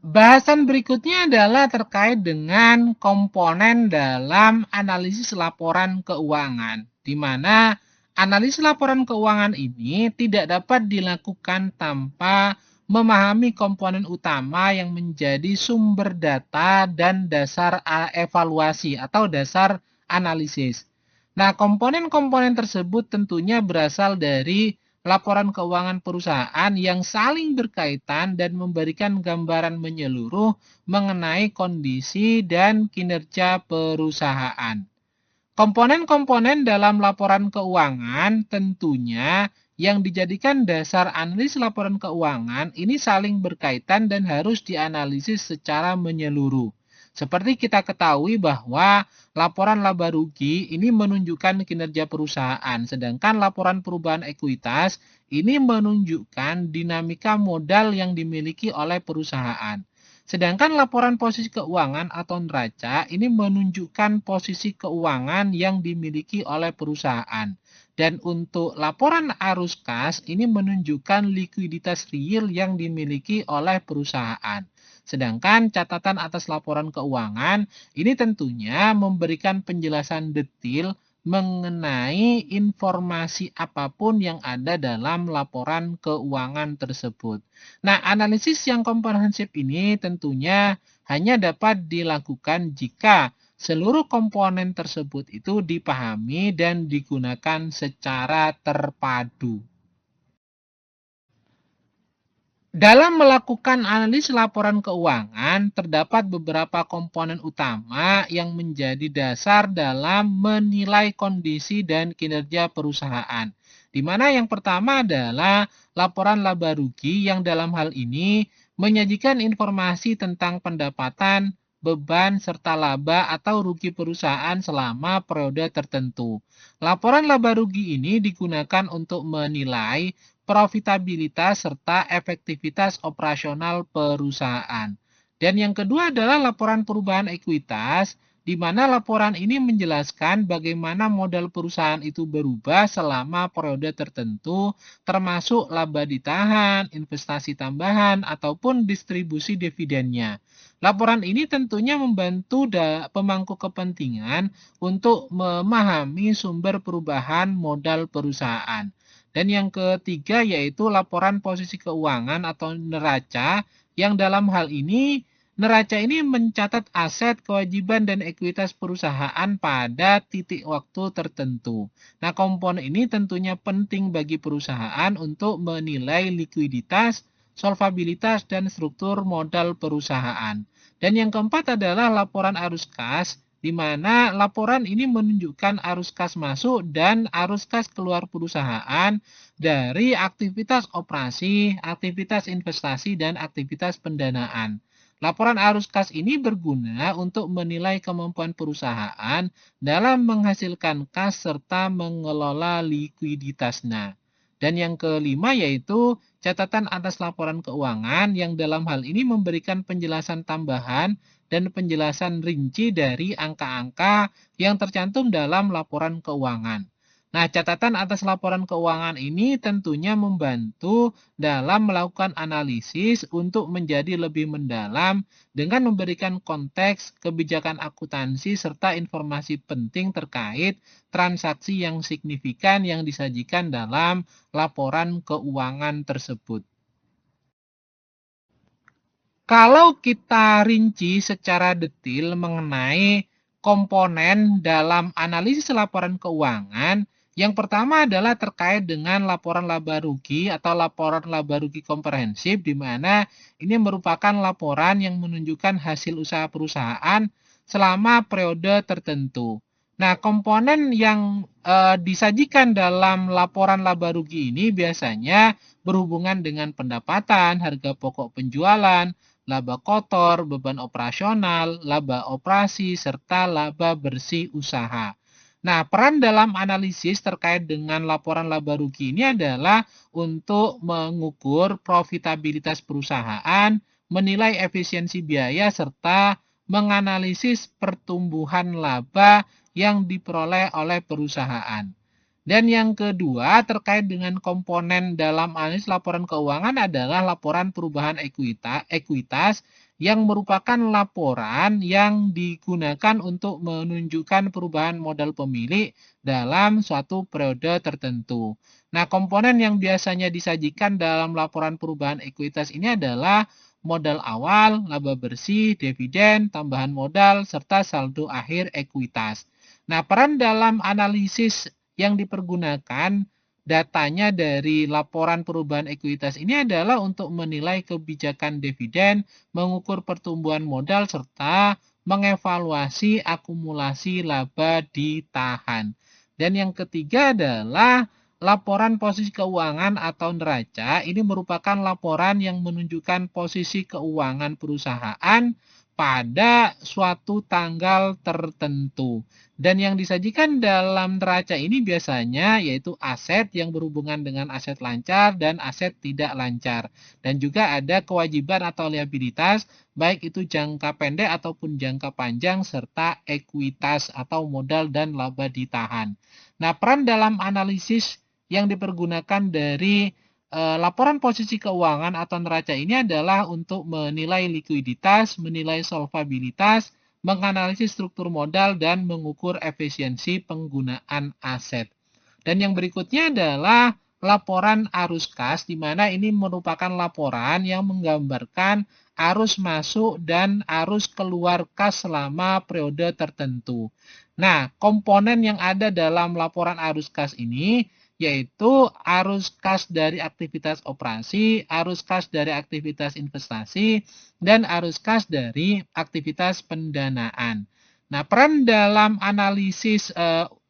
Bahasan berikutnya adalah terkait dengan komponen dalam analisis laporan keuangan, di mana analisis laporan keuangan ini tidak dapat dilakukan tanpa memahami komponen utama yang menjadi sumber data dan dasar evaluasi atau dasar analisis. Nah, komponen-komponen tersebut tentunya berasal dari laporan keuangan perusahaan yang saling berkaitan dan memberikan gambaran menyeluruh mengenai kondisi dan kinerja perusahaan. Komponen-komponen dalam laporan keuangan tentunya yang dijadikan dasar analis laporan keuangan ini saling berkaitan dan harus dianalisis secara menyeluruh. Seperti kita ketahui bahwa laporan laba rugi ini menunjukkan kinerja perusahaan, sedangkan laporan perubahan ekuitas ini menunjukkan dinamika modal yang dimiliki oleh perusahaan. Sedangkan laporan posisi keuangan atau neraca ini menunjukkan posisi keuangan yang dimiliki oleh perusahaan. Dan untuk laporan arus kas ini menunjukkan likuiditas real yang dimiliki oleh perusahaan. Sedangkan catatan atas laporan keuangan ini tentunya memberikan penjelasan detail mengenai informasi apapun yang ada dalam laporan keuangan tersebut. Nah, analisis yang komprehensif ini tentunya hanya dapat dilakukan jika seluruh komponen tersebut itu dipahami dan digunakan secara terpadu. Dalam melakukan analisis laporan keuangan, terdapat beberapa komponen utama yang menjadi dasar dalam menilai kondisi dan kinerja perusahaan. Di mana yang pertama adalah laporan laba rugi yang dalam hal ini menyajikan informasi tentang pendapatan, beban, serta laba atau rugi perusahaan selama periode tertentu. Laporan laba rugi ini digunakan untuk menilai profitabilitas serta efektivitas operasional perusahaan. Dan yang kedua adalah laporan perubahan ekuitas, di mana laporan ini menjelaskan bagaimana modal perusahaan itu berubah selama periode tertentu, termasuk laba ditahan, investasi tambahan, ataupun distribusi dividennya. Laporan ini tentunya membantu pemangku kepentingan untuk memahami sumber perubahan modal perusahaan. Dan yang ketiga yaitu laporan posisi keuangan atau neraca, yang dalam hal ini neraca ini mencatat aset, kewajiban, dan ekuitas perusahaan pada titik waktu tertentu. Nah, komponen ini tentunya penting bagi perusahaan untuk menilai likuiditas, solvabilitas, dan struktur modal perusahaan. Dan yang keempat adalah laporan arus kas, di mana laporan ini menunjukkan arus kas masuk dan arus kas keluar perusahaan dari aktivitas operasi, aktivitas investasi, dan aktivitas pendanaan. Laporan arus kas ini berguna untuk menilai kemampuan perusahaan dalam menghasilkan kas serta mengelola likuiditasnya. Dan yang kelima yaitu catatan atas laporan keuangan yang dalam hal ini memberikan penjelasan tambahan dan penjelasan rinci dari angka-angka yang tercantum dalam laporan keuangan. Nah, catatan atas laporan keuangan ini tentunya membantu dalam melakukan analisis untuk menjadi lebih mendalam dengan memberikan konteks, kebijakan akuntansi, serta informasi penting terkait transaksi yang signifikan yang disajikan dalam laporan keuangan tersebut. Kalau kita rinci secara detail mengenai komponen dalam analisis laporan keuangan, yang pertama adalah terkait dengan laporan laba rugi atau laporan laba rugi komprehensif, di mana ini merupakan laporan yang menunjukkan hasil usaha perusahaan selama periode tertentu. Nah, komponen yang disajikan dalam laporan laba rugi ini biasanya berhubungan dengan pendapatan, harga pokok penjualan, laba kotor, beban operasional, laba operasi, serta laba bersih usaha. Nah, peran dalam analisis terkait dengan laporan laba rugi ini adalah untuk mengukur profitabilitas perusahaan, menilai efisiensi biaya, serta menganalisis pertumbuhan laba yang diperoleh oleh perusahaan. Dan yang kedua, terkait dengan komponen dalam analisis laporan keuangan adalah laporan perubahan ekuitas yang merupakan laporan yang digunakan untuk menunjukkan perubahan modal pemilik dalam suatu periode tertentu. Nah, komponen yang biasanya disajikan dalam laporan perubahan ekuitas ini adalah modal awal, laba bersih, dividen, tambahan modal, serta saldo akhir ekuitas. Nah, peran dalam analisis yang dipergunakan datanya dari laporan perubahan ekuitas ini adalah untuk menilai kebijakan dividen, mengukur pertumbuhan modal, serta mengevaluasi akumulasi laba ditahan. Dan yang ketiga adalah laporan posisi keuangan atau neraca. Ini merupakan laporan yang menunjukkan posisi keuangan perusahaan pada suatu tanggal tertentu. Dan yang disajikan dalam neraca ini biasanya yaitu aset yang berhubungan dengan aset lancar dan aset tidak lancar. Dan juga ada kewajiban atau liabilitas, baik itu jangka pendek ataupun jangka panjang, serta ekuitas atau modal dan laba ditahan. Nah, peran dalam analisis yang dipergunakan dari laporan posisi keuangan atau neraca ini adalah untuk menilai likuiditas, menilai solvabilitas, menganalisis struktur modal, dan mengukur efisiensi penggunaan aset. Dan yang berikutnya adalah laporan arus kas, di mana ini merupakan laporan yang menggambarkan arus masuk dan arus keluar kas selama periode tertentu. Nah, komponen yang ada dalam laporan arus kas ini yaitu arus kas dari aktivitas operasi, arus kas dari aktivitas investasi, dan arus kas dari aktivitas pendanaan. Nah, peran dalam analisis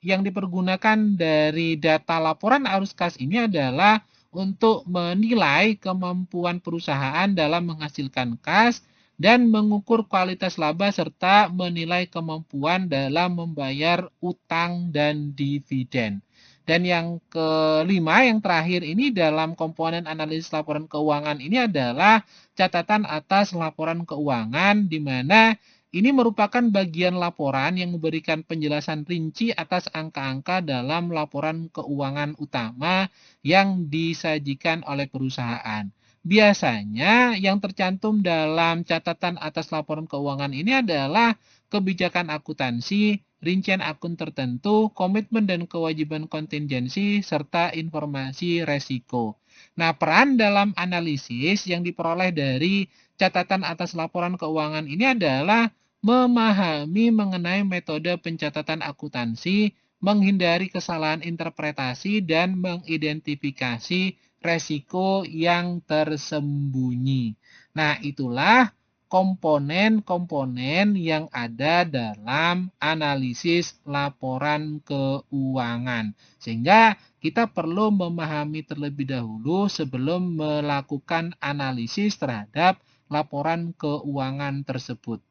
yang dipergunakan dari data laporan arus kas ini adalah untuk menilai kemampuan perusahaan dalam menghasilkan kas dan mengukur kualitas laba serta menilai kemampuan dalam membayar utang dan dividen. Dan yang kelima, yang terakhir ini dalam komponen analisis laporan keuangan ini adalah catatan atas laporan keuangan, di mana ini merupakan bagian laporan yang memberikan penjelasan rinci atas angka-angka dalam laporan keuangan utama yang disajikan oleh perusahaan. Biasanya yang tercantum dalam catatan atas laporan keuangan ini adalah kebijakan akuntansi, rincian akun tertentu, komitmen dan kewajiban kontingensi, serta informasi resiko. Nah, peran dalam analisis yang diperoleh dari catatan atas laporan keuangan ini adalah memahami mengenai metode pencatatan akuntansi, menghindari kesalahan interpretasi, dan mengidentifikasi resiko yang tersembunyi. Nah, itulah komponen-komponen yang ada dalam analisis laporan keuangan. Sehingga kita perlu memahami terlebih dahulu sebelum melakukan analisis terhadap laporan keuangan tersebut.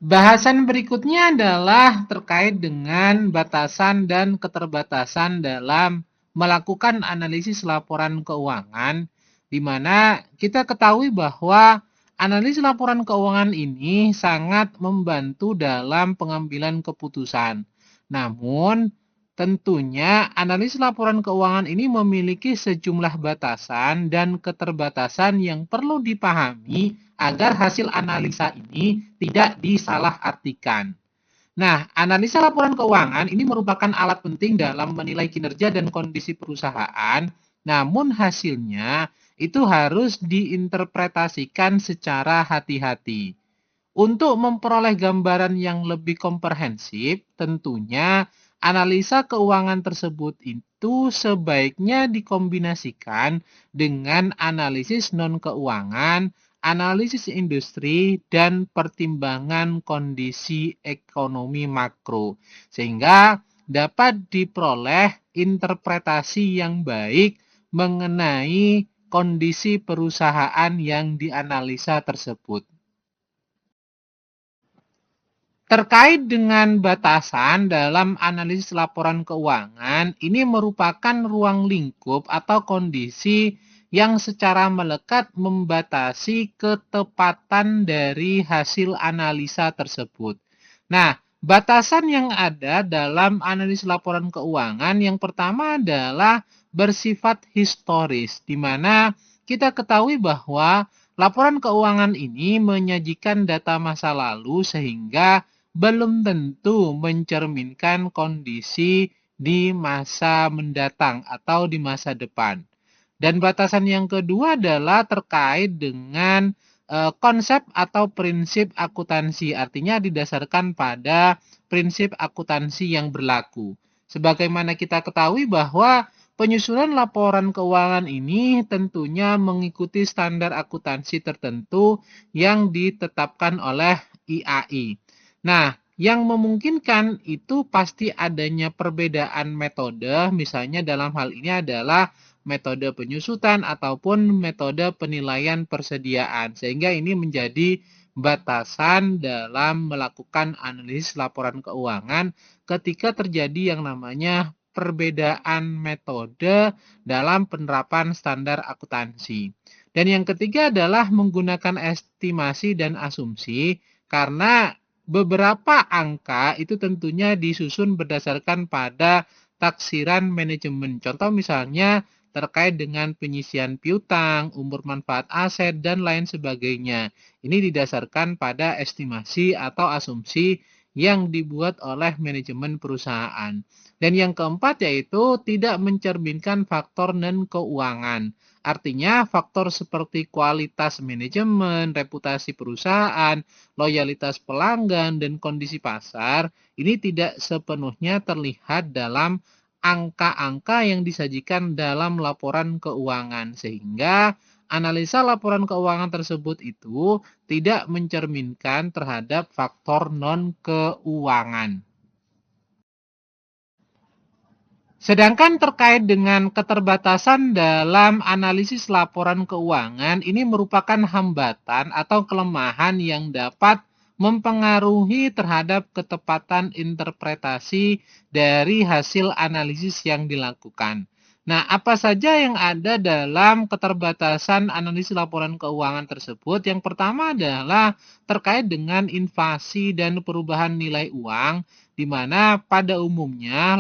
Bahasan berikutnya adalah terkait dengan batasan dan keterbatasan dalam melakukan analisis laporan keuangan, di mana kita ketahui bahwa analisis laporan keuangan ini sangat membantu dalam pengambilan keputusan. Namun, tentunya analisis laporan keuangan ini memiliki sejumlah batasan dan keterbatasan yang perlu dipahami agar hasil analisa ini tidak disalahartikan. Nah, analisa laporan keuangan ini merupakan alat penting dalam menilai kinerja dan kondisi perusahaan, namun hasilnya itu harus diinterpretasikan secara hati-hati. Untuk memperoleh gambaran yang lebih komprehensif, tentunya analisa keuangan tersebut itu sebaiknya dikombinasikan dengan analisis non-keuangan, analisis industri, dan pertimbangan kondisi ekonomi makro, sehingga dapat diperoleh interpretasi yang baik mengenai kondisi perusahaan yang dianalisa tersebut. Terkait dengan batasan dalam analisis laporan keuangan, ini merupakan ruang lingkup atau kondisi yang secara melekat membatasi ketepatan dari hasil analisa tersebut. Nah, batasan yang ada dalam analisis laporan keuangan yang pertama adalah bersifat historis, di mana kita ketahui bahwa laporan keuangan ini menyajikan data masa lalu sehingga belum tentu mencerminkan kondisi di masa mendatang atau di masa depan. Dan batasan yang kedua adalah terkait dengan konsep atau prinsip akuntansi, artinya didasarkan pada prinsip akuntansi yang berlaku. Sebagaimana kita ketahui bahwa penyusunan laporan keuangan ini tentunya mengikuti standar akuntansi tertentu yang ditetapkan oleh IAI. Nah, yang memungkinkan itu pasti adanya perbedaan metode, misalnya dalam hal ini adalah metode penyusutan ataupun metode penilaian persediaan, sehingga ini menjadi batasan dalam melakukan analisis laporan keuangan ketika terjadi yang namanya perbedaan metode dalam penerapan standar akuntansi. Dan yang ketiga adalah menggunakan estimasi dan asumsi, karena beberapa angka itu tentunya disusun berdasarkan pada taksiran manajemen. Contoh misalnya terkait dengan penyisian piutang, umur manfaat aset, dan lain sebagainya. Ini didasarkan pada estimasi atau asumsi yang dibuat oleh manajemen perusahaan. Dan yang keempat yaitu tidak mencerminkan faktor non-keuangan. Artinya faktor seperti kualitas manajemen, reputasi perusahaan, loyalitas pelanggan, dan kondisi pasar ini tidak sepenuhnya terlihat dalam angka-angka yang disajikan dalam laporan keuangan, sehingga analisa laporan keuangan tersebut itu tidak mencerminkan terhadap faktor non-keuangan. Sedangkan terkait dengan keterbatasan dalam analisis laporan keuangan, ini merupakan hambatan atau kelemahan yang dapat mempengaruhi terhadap ketepatan interpretasi dari hasil analisis yang dilakukan. Nah, apa saja yang ada dalam keterbatasan analisis laporan keuangan tersebut? Yang pertama adalah terkait dengan inflasi dan perubahan nilai uang, di mana pada umumnya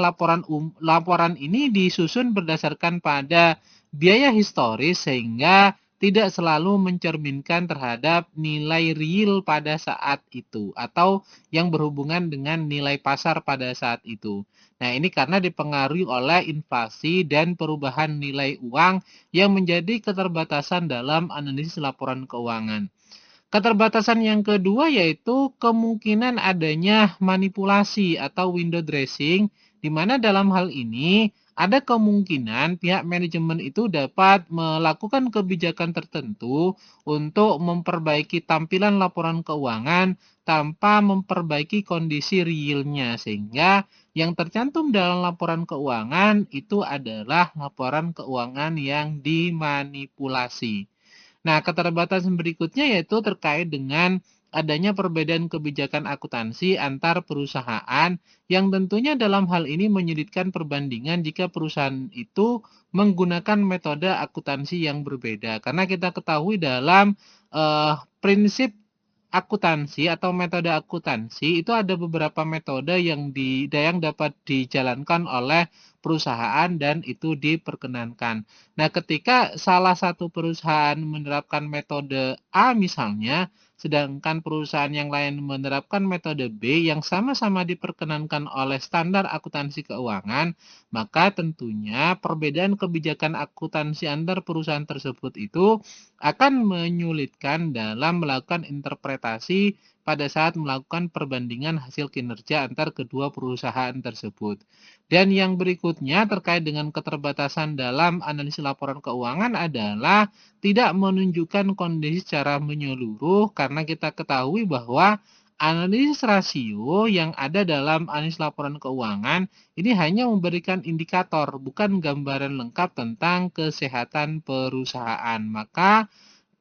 laporan ini disusun berdasarkan pada biaya historis sehingga tidak selalu mencerminkan terhadap nilai real pada saat itu atau yang berhubungan dengan nilai pasar pada saat itu. Nah, ini karena dipengaruhi oleh inflasi dan perubahan nilai uang yang menjadi keterbatasan dalam analisis laporan keuangan. Keterbatasan yang kedua yaitu kemungkinan adanya manipulasi atau window dressing, di mana dalam hal ini ada kemungkinan pihak manajemen itu dapat melakukan kebijakan tertentu untuk memperbaiki tampilan laporan keuangan tanpa memperbaiki kondisi realnya, sehingga yang tercantum dalam laporan keuangan itu adalah laporan keuangan yang dimanipulasi. Nah, keterbatasan berikutnya yaitu terkait dengan adanya perbedaan kebijakan akuntansi antar perusahaan yang tentunya dalam hal ini menyulitkan perbandingan jika perusahaan itu menggunakan metode akuntansi yang berbeda. Karena kita ketahui dalam prinsip akuntansi atau metode akuntansi itu ada beberapa metode yang dapat dijalankan oleh perusahaan dan itu diperkenankan. Nah, ketika salah satu perusahaan menerapkan metode A misalnya, sedangkan perusahaan yang lain menerapkan metode B yang sama-sama diperkenankan oleh standar akuntansi keuangan, maka tentunya perbedaan kebijakan akuntansi antar perusahaan tersebut itu akan menyulitkan dalam melakukan interpretasi pada saat melakukan perbandingan hasil kinerja antar kedua perusahaan tersebut. Dan yang berikutnya terkait dengan keterbatasan dalam analisis laporan keuangan adalah tidak menunjukkan kondisi secara menyeluruh karena kita ketahui bahwa analisis rasio yang ada dalam analisis laporan keuangan ini hanya memberikan indikator, bukan gambaran lengkap tentang kesehatan perusahaan. Maka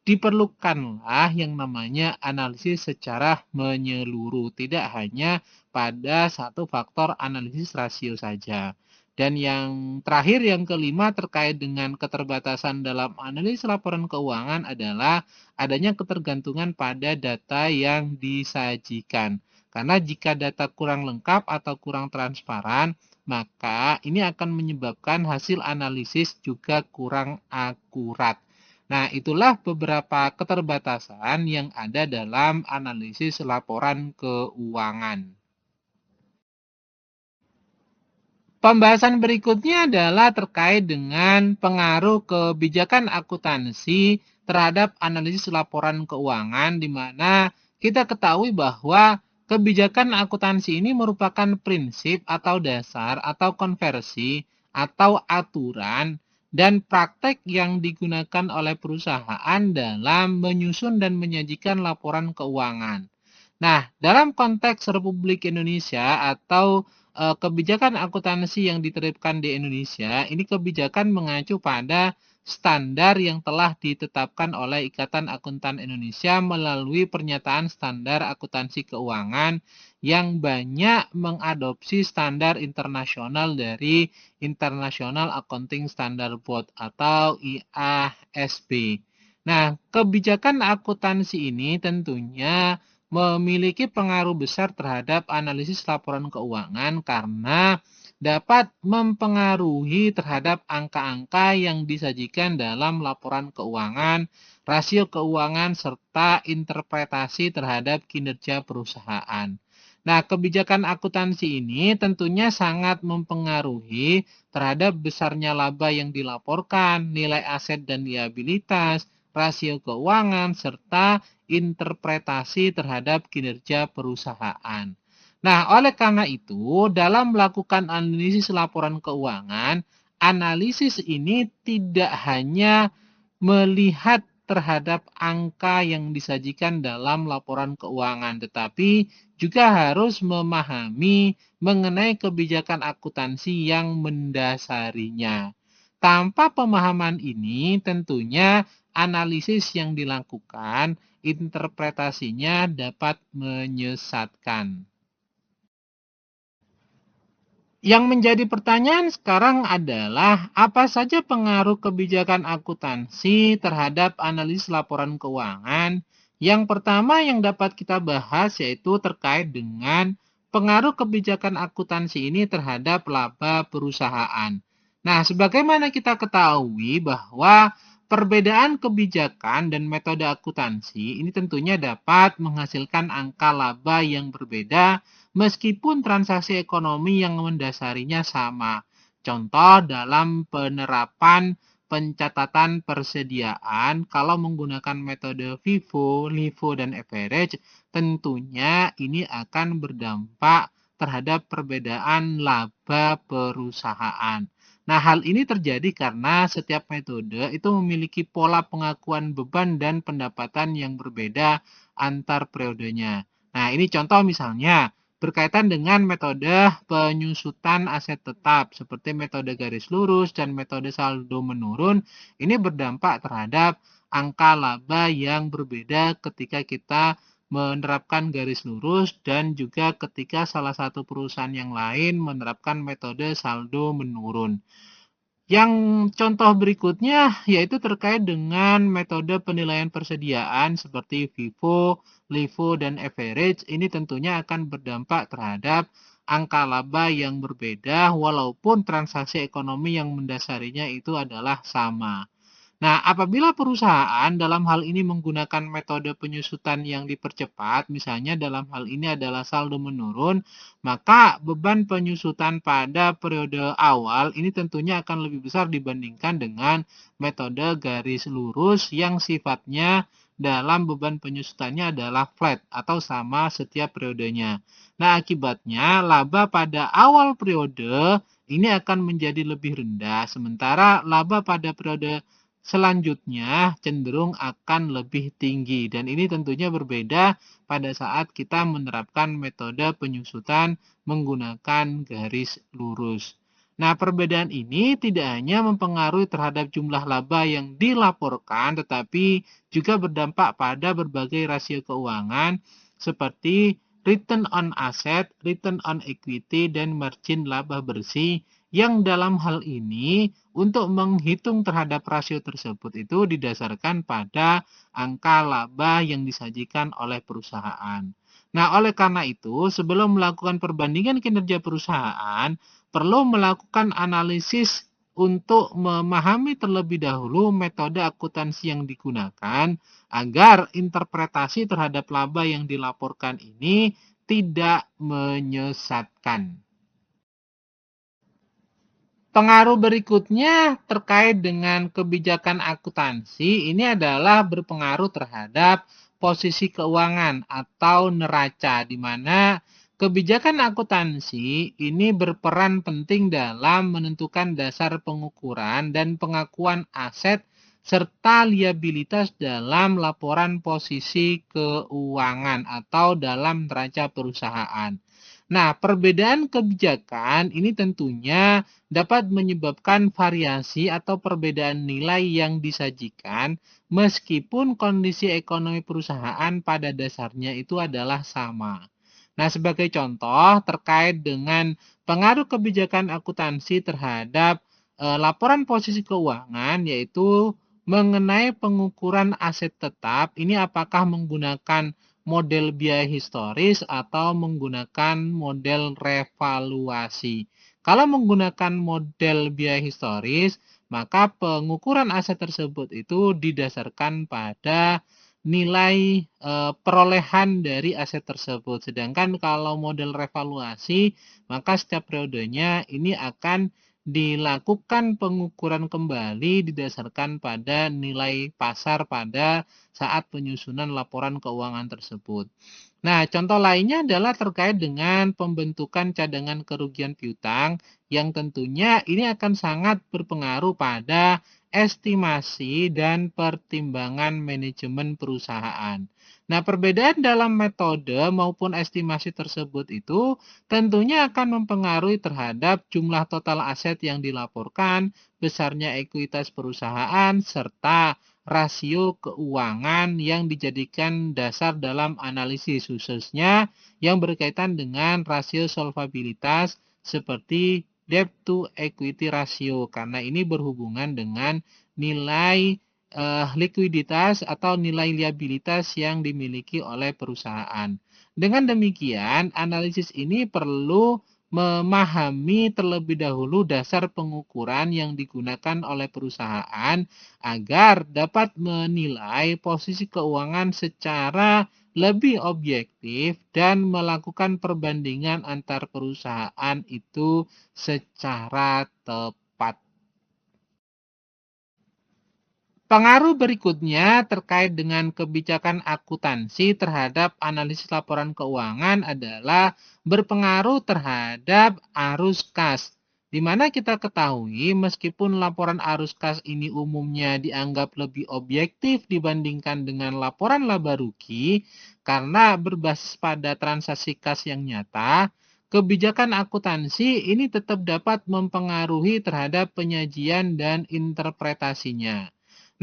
diperlukanlah yang namanya analisis secara menyeluruh, tidak hanya pada satu faktor analisis rasio saja. Dan yang terakhir, yang kelima, terkait dengan keterbatasan dalam analisis laporan keuangan adalah adanya ketergantungan pada data yang disajikan. Karena jika data kurang lengkap atau kurang transparan, maka ini akan menyebabkan hasil analisis juga kurang akurat. Nah, itulah beberapa keterbatasan yang ada dalam analisis laporan keuangan. Pembahasan berikutnya adalah terkait dengan pengaruh kebijakan akuntansi terhadap analisis laporan keuangan, di mana kita ketahui bahwa kebijakan akuntansi ini merupakan prinsip atau dasar atau konversi atau aturan dan praktek yang digunakan oleh perusahaan dalam menyusun dan menyajikan laporan keuangan. Nah, dalam konteks Republik Indonesia atau kebijakan akuntansi yang diterapkan di Indonesia, ini kebijakan mengacu pada standar yang telah ditetapkan oleh Ikatan Akuntan Indonesia melalui pernyataan standar akuntansi keuangan yang banyak mengadopsi standar internasional dari International Accounting Standard Board atau IASB. Nah, kebijakan akuntansi ini tentunya memiliki pengaruh besar terhadap analisis laporan keuangan karena dapat mempengaruhi terhadap angka-angka yang disajikan dalam laporan keuangan, rasio keuangan, serta interpretasi terhadap kinerja perusahaan. Nah, kebijakan akuntansi ini tentunya sangat mempengaruhi terhadap besarnya laba yang dilaporkan, nilai aset dan liabilitas, rasio keuangan, serta interpretasi terhadap kinerja perusahaan. Nah, oleh karena itu, dalam melakukan analisis laporan keuangan, analisis ini tidak hanya melihat terhadap angka yang disajikan dalam laporan keuangan, tetapi juga harus memahami mengenai kebijakan akuntansi yang mendasarinya. Tanpa pemahaman ini, tentunya analisis yang dilakukan, interpretasinya dapat menyesatkan. Yang menjadi pertanyaan sekarang adalah apa saja pengaruh kebijakan akuntansi terhadap analisis laporan keuangan? Yang pertama yang dapat kita bahas yaitu terkait dengan pengaruh kebijakan akuntansi ini terhadap laba perusahaan. Nah, sebagaimana kita ketahui bahwa perbedaan kebijakan dan metode akuntansi ini tentunya dapat menghasilkan angka laba yang berbeda meskipun transaksi ekonomi yang mendasarinya sama. Contoh dalam penerapan pencatatan persediaan, kalau menggunakan metode FIFO, LIFO, dan average, tentunya ini akan berdampak terhadap perbedaan laba perusahaan. Nah, hal ini terjadi karena setiap metode itu memiliki pola pengakuan beban dan pendapatan yang berbeda antar periodenya. Nah, ini contoh misalnya berkaitan dengan metode penyusutan aset tetap seperti metode garis lurus dan metode saldo menurun. Ini berdampak terhadap angka laba yang berbeda ketika kita menerapkan garis lurus dan juga ketika salah satu perusahaan yang lain menerapkan metode saldo menurun. Yang contoh berikutnya yaitu terkait dengan metode penilaian persediaan seperti FIFO, LIFO, dan average. Ini tentunya akan berdampak terhadap angka laba yang berbeda walaupun transaksi ekonomi yang mendasarinya itu adalah sama. Nah, apabila perusahaan dalam hal ini menggunakan metode penyusutan yang dipercepat, misalnya dalam hal ini adalah saldo menurun, maka beban penyusutan pada periode awal ini tentunya akan lebih besar dibandingkan dengan metode garis lurus yang sifatnya dalam beban penyusutannya adalah flat atau sama setiap periodenya. Nah, akibatnya laba pada awal periode ini akan menjadi lebih rendah, sementara laba pada periode selanjutnya cenderung akan lebih tinggi dan ini tentunya berbeda pada saat kita menerapkan metode penyusutan menggunakan garis lurus. Nah, perbedaan ini tidak hanya mempengaruhi terhadap jumlah laba yang dilaporkan, tetapi juga berdampak pada berbagai rasio keuangan seperti return on asset, return on equity, dan margin laba bersih yang dalam hal ini untuk menghitung terhadap rasio tersebut itu didasarkan pada angka laba yang disajikan oleh perusahaan. Nah, oleh karena itu, sebelum melakukan perbandingan kinerja perusahaan, perlu melakukan analisis untuk memahami terlebih dahulu metode akuntansi yang digunakan agar interpretasi terhadap laba yang dilaporkan ini tidak menyesatkan. Pengaruh berikutnya terkait dengan kebijakan akuntansi ini adalah berpengaruh terhadap posisi keuangan atau neraca, di mana kebijakan akuntansi ini berperan penting dalam menentukan dasar pengukuran dan pengakuan aset serta liabilitas dalam laporan posisi keuangan atau dalam neraca perusahaan. Nah, perbedaan kebijakan ini tentunya dapat menyebabkan variasi atau perbedaan nilai yang disajikan meskipun kondisi ekonomi perusahaan pada dasarnya itu adalah sama. Nah, sebagai contoh terkait dengan pengaruh kebijakan akuntansi terhadap laporan posisi keuangan yaitu mengenai pengukuran aset tetap, ini apakah menggunakan model biaya historis atau menggunakan model revaluasi. Kalau menggunakan model biaya historis, maka pengukuran aset tersebut itu didasarkan pada nilai perolehan dari aset tersebut. Sedangkan kalau model revaluasi, maka setiap periodenya ini akan dilakukan pengukuran kembali didasarkan pada nilai pasar pada saat penyusunan laporan keuangan tersebut. Nah, contoh lainnya adalah terkait dengan pembentukan cadangan kerugian piutang yang tentunya ini akan sangat berpengaruh pada estimasi dan pertimbangan manajemen perusahaan. Nah, perbedaan dalam metode maupun estimasi tersebut itu tentunya akan mempengaruhi terhadap jumlah total aset yang dilaporkan, besarnya ekuitas perusahaan, serta rasio keuangan yang dijadikan dasar dalam analisis khususnya yang berkaitan dengan rasio solvabilitas seperti debt to equity ratio karena ini berhubungan dengan nilai likuiditas atau nilai liabilitas yang dimiliki oleh perusahaan. Dengan demikian, analisis ini perlu memahami terlebih dahulu dasar pengukuran yang digunakan oleh perusahaan agar dapat menilai posisi keuangan secara lebih objektif dan melakukan perbandingan antar perusahaan itu secara tepat. Pengaruh berikutnya terkait dengan kebijakan akuntansi terhadap analisis laporan keuangan adalah berpengaruh terhadap arus kas. Di mana kita ketahui meskipun laporan arus kas ini umumnya dianggap lebih objektif dibandingkan dengan laporan laba rugi karena berbasis pada transaksi kas yang nyata, kebijakan akuntansi ini tetap dapat mempengaruhi terhadap penyajian dan interpretasinya.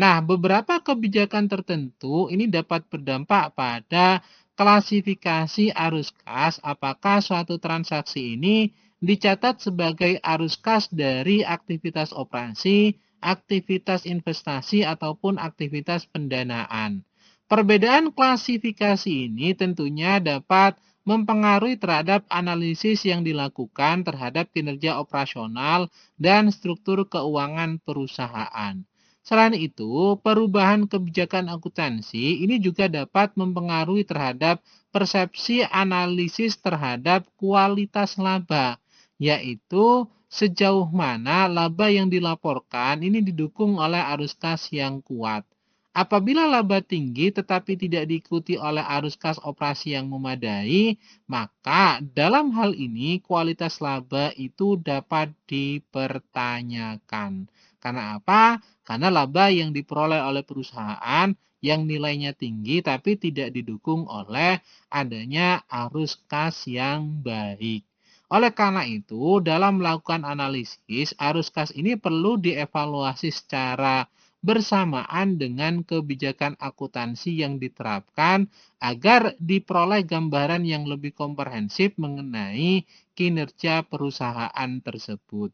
Nah, beberapa kebijakan tertentu ini dapat berdampak pada klasifikasi arus kas, apakah suatu transaksi ini dicatat sebagai arus kas dari aktivitas operasi, aktivitas investasi, ataupun aktivitas pendanaan. Perbedaan klasifikasi ini tentunya dapat mempengaruhi terhadap analisis yang dilakukan terhadap kinerja operasional dan struktur keuangan perusahaan. Selain itu, perubahan kebijakan akuntansi ini juga dapat mempengaruhi terhadap persepsi analisis terhadap kualitas laba, yaitu sejauh mana laba yang dilaporkan ini didukung oleh arus kas yang kuat. Apabila laba tinggi tetapi tidak diikuti oleh arus kas operasi yang memadai, maka dalam hal ini kualitas laba itu dapat dipertanyakan. Karena apa? Karena laba yang diperoleh oleh perusahaan yang nilainya tinggi tapi tidak didukung oleh adanya arus kas yang baik. Oleh karena itu, dalam melakukan analisis, arus kas ini perlu dievaluasi secara bersamaan dengan kebijakan akuntansi yang diterapkan agar diperoleh gambaran yang lebih komprehensif mengenai kinerja perusahaan tersebut.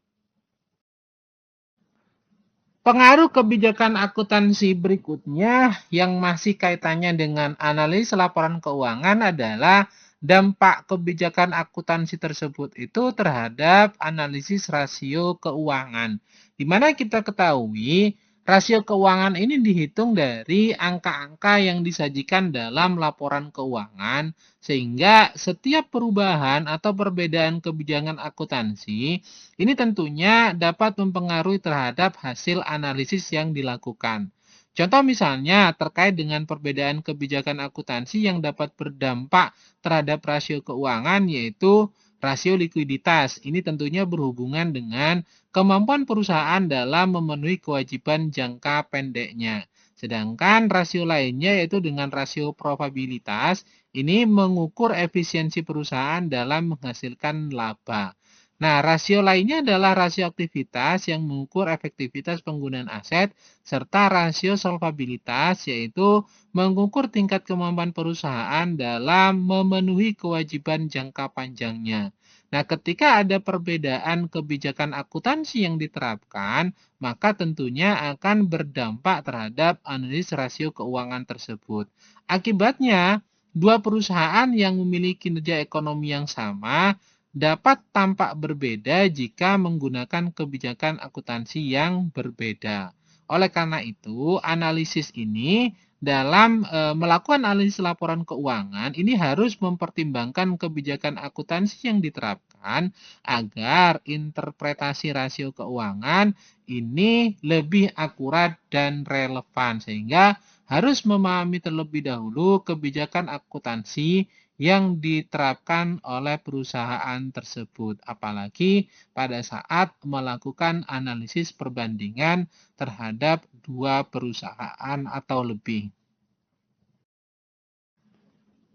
Pengaruh kebijakan akuntansi berikutnya yang masih kaitannya dengan analis laporan keuangan adalah dampak kebijakan akuntansi tersebut itu terhadap analisis rasio keuangan. Di mana kita ketahui rasio keuangan ini dihitung dari angka-angka yang disajikan dalam laporan keuangan sehingga setiap perubahan atau perbedaan kebijakan akuntansi ini tentunya dapat mempengaruhi terhadap hasil analisis yang dilakukan. Contoh misalnya terkait dengan perbedaan kebijakan akuntansi yang dapat berdampak terhadap rasio keuangan yaitu rasio likuiditas. Ini tentunya berhubungan dengan kemampuan perusahaan dalam memenuhi kewajiban jangka pendeknya. Sedangkan rasio lainnya yaitu dengan rasio probabilitas ini mengukur efisiensi perusahaan dalam menghasilkan laba. Nah, rasio lainnya adalah rasio aktivitas yang mengukur efektivitas penggunaan aset, serta rasio solvabilitas, yaitu mengukur tingkat kemampuan perusahaan dalam memenuhi kewajiban jangka panjangnya. Nah, ketika ada perbedaan kebijakan akuntansi yang diterapkan, maka tentunya akan berdampak terhadap analisis rasio keuangan tersebut. Akibatnya, dua perusahaan yang memiliki kinerja ekonomi yang sama dapat tampak berbeda jika menggunakan kebijakan akuntansi yang berbeda. Oleh karena itu, analisis ini dalam melakukan analisis laporan keuangan ini harus mempertimbangkan kebijakan akuntansi yang diterapkan agar interpretasi rasio keuangan ini lebih akurat dan relevan sehingga harus memahami terlebih dahulu kebijakan akuntansi yang diterapkan oleh perusahaan tersebut, apalagi pada saat melakukan analisis perbandingan terhadap dua perusahaan atau lebih.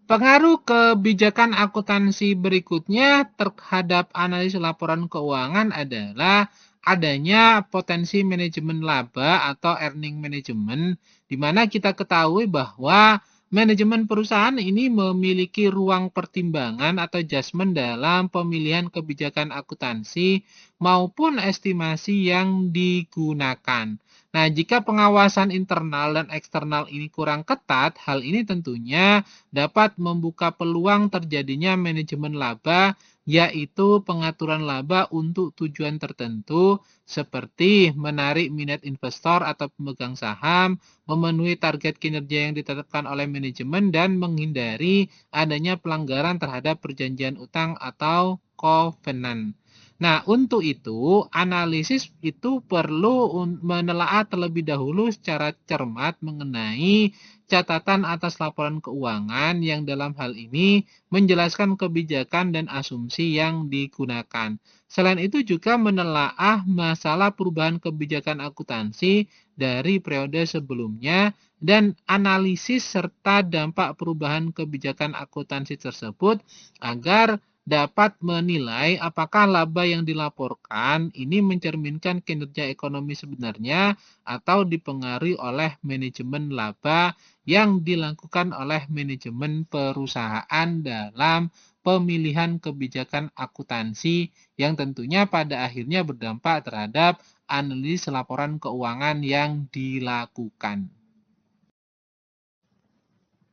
Pengaruh kebijakan akuntansi berikutnya terhadap analisis laporan keuangan adalah adanya potensi manajemen laba atau earning management, di mana kita ketahui bahwa manajemen perusahaan ini memiliki ruang pertimbangan atau adjustment dalam pemilihan kebijakan akuntansi maupun estimasi yang digunakan. Nah, jika pengawasan internal dan eksternal ini kurang ketat, hal ini tentunya dapat membuka peluang terjadinya manajemen laba, yaitu pengaturan laba untuk tujuan tertentu seperti menarik minat investor atau pemegang saham, memenuhi target kinerja yang ditetapkan oleh manajemen, dan menghindari adanya pelanggaran terhadap perjanjian utang atau covenant. Nah, untuk itu, analisis itu perlu menelaah terlebih dahulu secara cermat mengenai catatan atas laporan keuangan yang dalam hal ini menjelaskan kebijakan dan asumsi yang digunakan. Selain itu juga menelaah masalah perubahan kebijakan akuntansi dari periode sebelumnya dan analisis serta dampak perubahan kebijakan akuntansi tersebut agar dapat menilai apakah laba yang dilaporkan ini mencerminkan kinerja ekonomi sebenarnya atau dipengaruhi oleh manajemen laba yang dilakukan oleh manajemen perusahaan dalam pemilihan kebijakan akuntansi yang tentunya pada akhirnya berdampak terhadap analisis laporan keuangan yang dilakukan.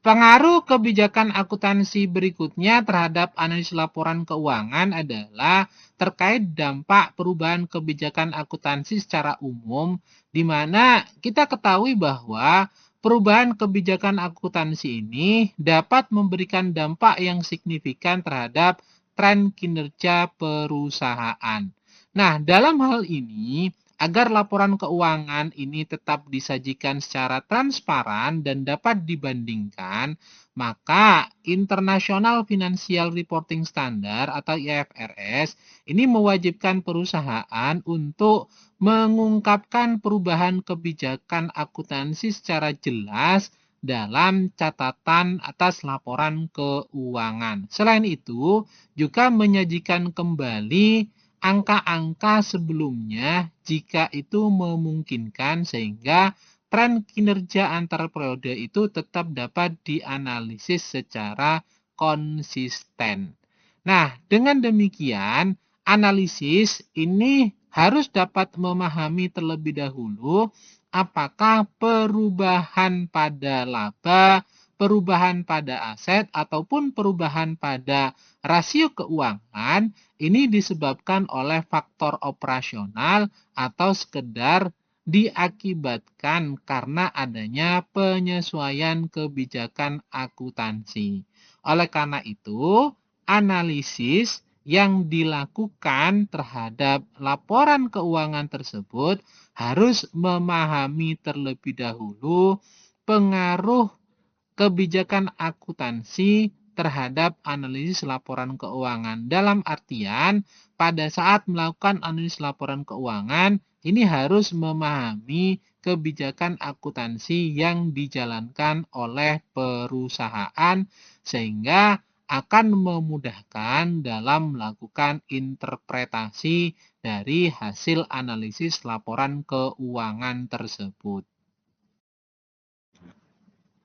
Pengaruh kebijakan akuntansi berikutnya terhadap analisis laporan keuangan adalah terkait dampak perubahan kebijakan akuntansi secara umum, di mana kita ketahui bahwa perubahan kebijakan akuntansi ini dapat memberikan dampak yang signifikan terhadap tren kinerja perusahaan. Nah, dalam hal ini, agar laporan keuangan ini tetap disajikan secara transparan dan dapat dibandingkan, maka International Financial Reporting Standard atau IFRS ini mewajibkan perusahaan untuk mengungkapkan perubahan kebijakan akuntansi secara jelas dalam catatan atas laporan keuangan. Selain itu, juga menyajikan kembali angka-angka sebelumnya jika itu memungkinkan sehingga tren kinerja antar periode itu tetap dapat dianalisis secara konsisten. Nah, dengan demikian, analisis ini harus dapat memahami terlebih dahulu apakah perubahan pada laba, perubahan pada aset, ataupun perubahan pada rasio keuangan ini disebabkan oleh faktor operasional atau sekedar diakibatkan karena adanya penyesuaian kebijakan akuntansi. Oleh karena itu, analisis yang dilakukan terhadap laporan keuangan tersebut harus memahami terlebih dahulu pengaruh kebijakan akuntansi terhadap analisis laporan keuangan. Dalam artian, pada saat melakukan analisis laporan keuangan, ini harus memahami kebijakan akuntansi yang dijalankan oleh perusahaan sehingga akan memudahkan dalam melakukan interpretasi dari hasil analisis laporan keuangan tersebut.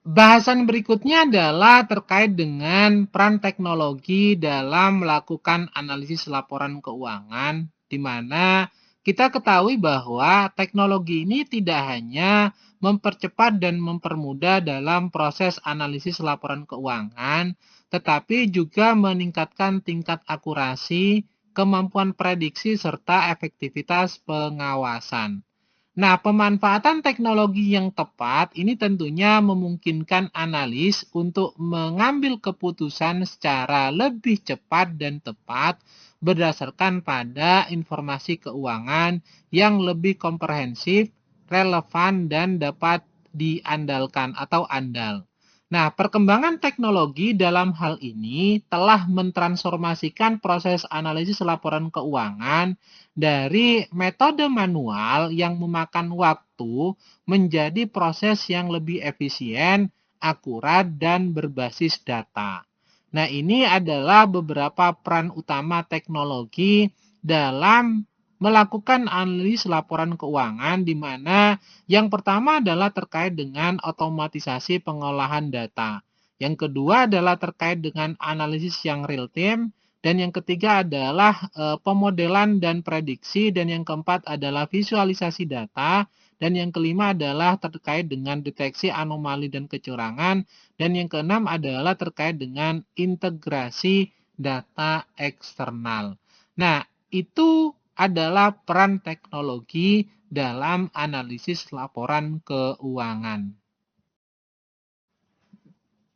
Bahasan berikutnya adalah terkait dengan peran teknologi dalam melakukan analisis laporan keuangan, di mana kita ketahui bahwa teknologi ini tidak hanya mempercepat dan mempermudah dalam proses analisis laporan keuangan, tetapi juga meningkatkan tingkat akurasi, kemampuan prediksi, serta efektivitas pengawasan. Nah, pemanfaatan teknologi yang tepat ini tentunya memungkinkan analis untuk mengambil keputusan secara lebih cepat dan tepat berdasarkan pada informasi keuangan yang lebih komprehensif, relevan, dan dapat diandalkan atau andal. Nah, perkembangan teknologi dalam hal ini telah mentransformasikan proses analisis laporan keuangan dari metode manual yang memakan waktu menjadi proses yang lebih efisien, akurat, dan berbasis data. Nah, ini adalah beberapa peran utama teknologi dalam melakukan analisis laporan keuangan di mana yang pertama adalah terkait dengan otomatisasi pengolahan data. Yang kedua adalah terkait dengan analisis yang real time. Dan yang ketiga adalah pemodelan dan prediksi. Dan yang keempat adalah visualisasi data. Dan yang kelima adalah terkait dengan deteksi anomali dan kecurangan. Dan yang keenam adalah terkait dengan integrasi data eksternal. Nah, itu adalah peran teknologi dalam analisis laporan keuangan.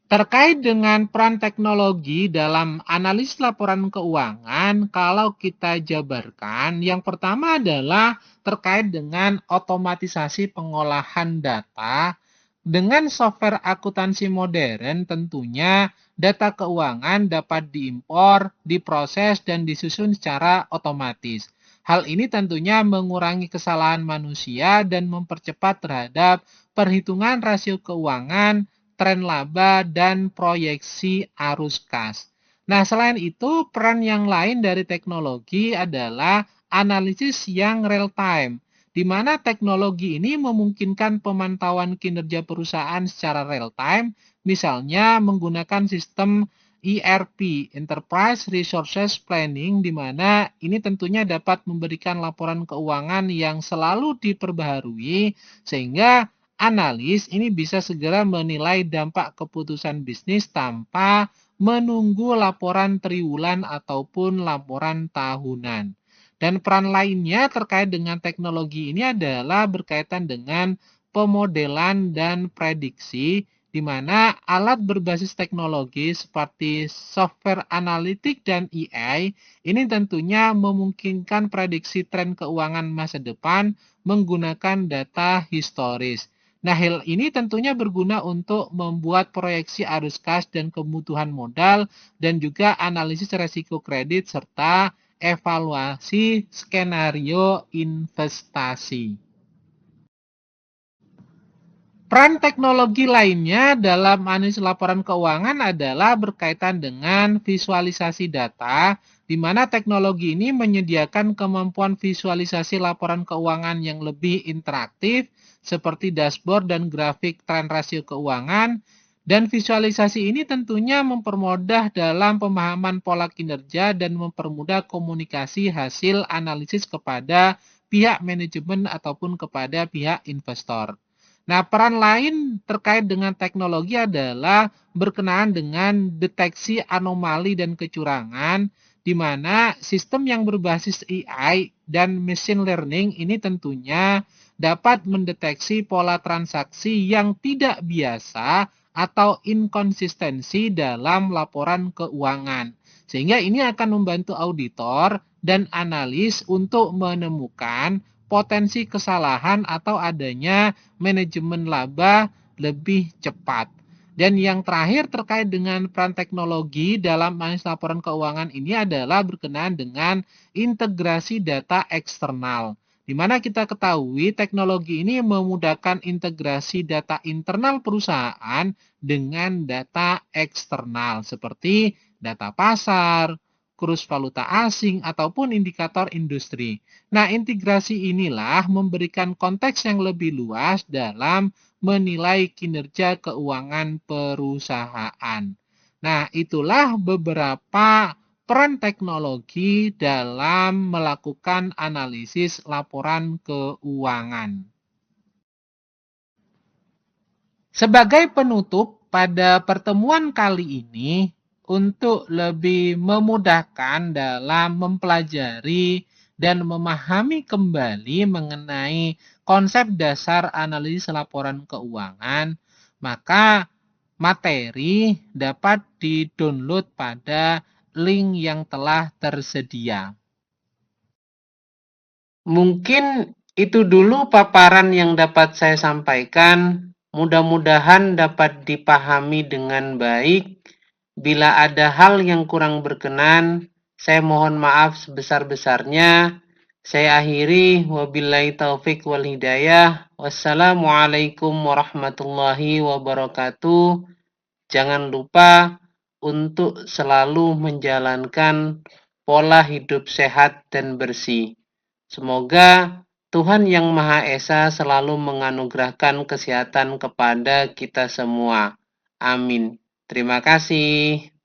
Terkait dengan peran teknologi dalam analisis laporan keuangan, kalau kita jabarkan, yang pertama adalah terkait dengan otomatisasi pengolahan data. Dengan software akuntansi modern, tentunya data keuangan dapat diimpor, diproses, dan disusun secara otomatis. Hal ini tentunya mengurangi kesalahan manusia dan mempercepat terhadap perhitungan rasio keuangan, tren laba, dan proyeksi arus kas. Nah, selain itu, peran yang lain dari teknologi adalah analisis yang real time, di mana teknologi ini memungkinkan pemantauan kinerja perusahaan secara real time, misalnya menggunakan sistem ERP, Enterprise Resources Planning, di mana ini tentunya dapat memberikan laporan keuangan yang selalu diperbaharui, sehingga analis ini bisa segera menilai dampak keputusan bisnis tanpa menunggu laporan triwulan ataupun laporan tahunan. Dan peran lainnya terkait dengan teknologi ini adalah berkaitan dengan pemodelan dan prediksi, di mana alat berbasis teknologi seperti software analitik dan AI ini tentunya memungkinkan prediksi tren keuangan masa depan menggunakan data historis. Nah, hal ini tentunya berguna untuk membuat proyeksi arus kas dan kebutuhan modal dan juga analisis resiko kredit serta evaluasi skenario investasi. Peran teknologi lainnya dalam analisis laporan keuangan adalah berkaitan dengan visualisasi data, di mana teknologi ini menyediakan kemampuan visualisasi laporan keuangan yang lebih interaktif, seperti dashboard dan grafik tren rasio keuangan, dan visualisasi ini tentunya mempermudah dalam pemahaman pola kinerja dan mempermudah komunikasi hasil analisis kepada pihak manajemen ataupun kepada pihak investor. Nah, peran lain terkait dengan teknologi adalah berkenaan dengan deteksi anomali dan kecurangan, di mana sistem yang berbasis AI dan machine learning ini tentunya dapat mendeteksi pola transaksi yang tidak biasa atau inkonsistensi dalam laporan keuangan. Sehingga ini akan membantu auditor dan analis untuk menemukan potensi kesalahan atau adanya manajemen laba lebih cepat. Dan yang terakhir terkait dengan peran teknologi dalam analisis laporan keuangan ini adalah berkenaan dengan integrasi data eksternal. Di mana kita ketahui teknologi ini memudahkan integrasi data internal perusahaan dengan data eksternal seperti data pasar, kurs valuta asing, ataupun indikator industri. Nah, integrasi inilah memberikan konteks yang lebih luas dalam menilai kinerja keuangan perusahaan. Nah, itulah beberapa peran teknologi dalam melakukan analisis laporan keuangan. Sebagai penutup, pada pertemuan kali ini, untuk lebih memudahkan dalam mempelajari dan memahami kembali mengenai konsep dasar analisis laporan keuangan, maka materi dapat di-download pada link yang telah tersedia. Mungkin itu dulu paparan yang dapat saya sampaikan. Mudah-mudahan dapat dipahami dengan baik. Bila ada hal yang kurang berkenan, saya mohon maaf sebesar-besarnya. Saya akhiri, wabillahi taufik wal hidayah. Wassalamualaikum warahmatullahi wabarakatuh. Jangan lupa untuk selalu menjalankan pola hidup sehat dan bersih. Semoga Tuhan Yang Maha Esa selalu menganugerahkan kesehatan kepada kita semua. Amin. Terima kasih.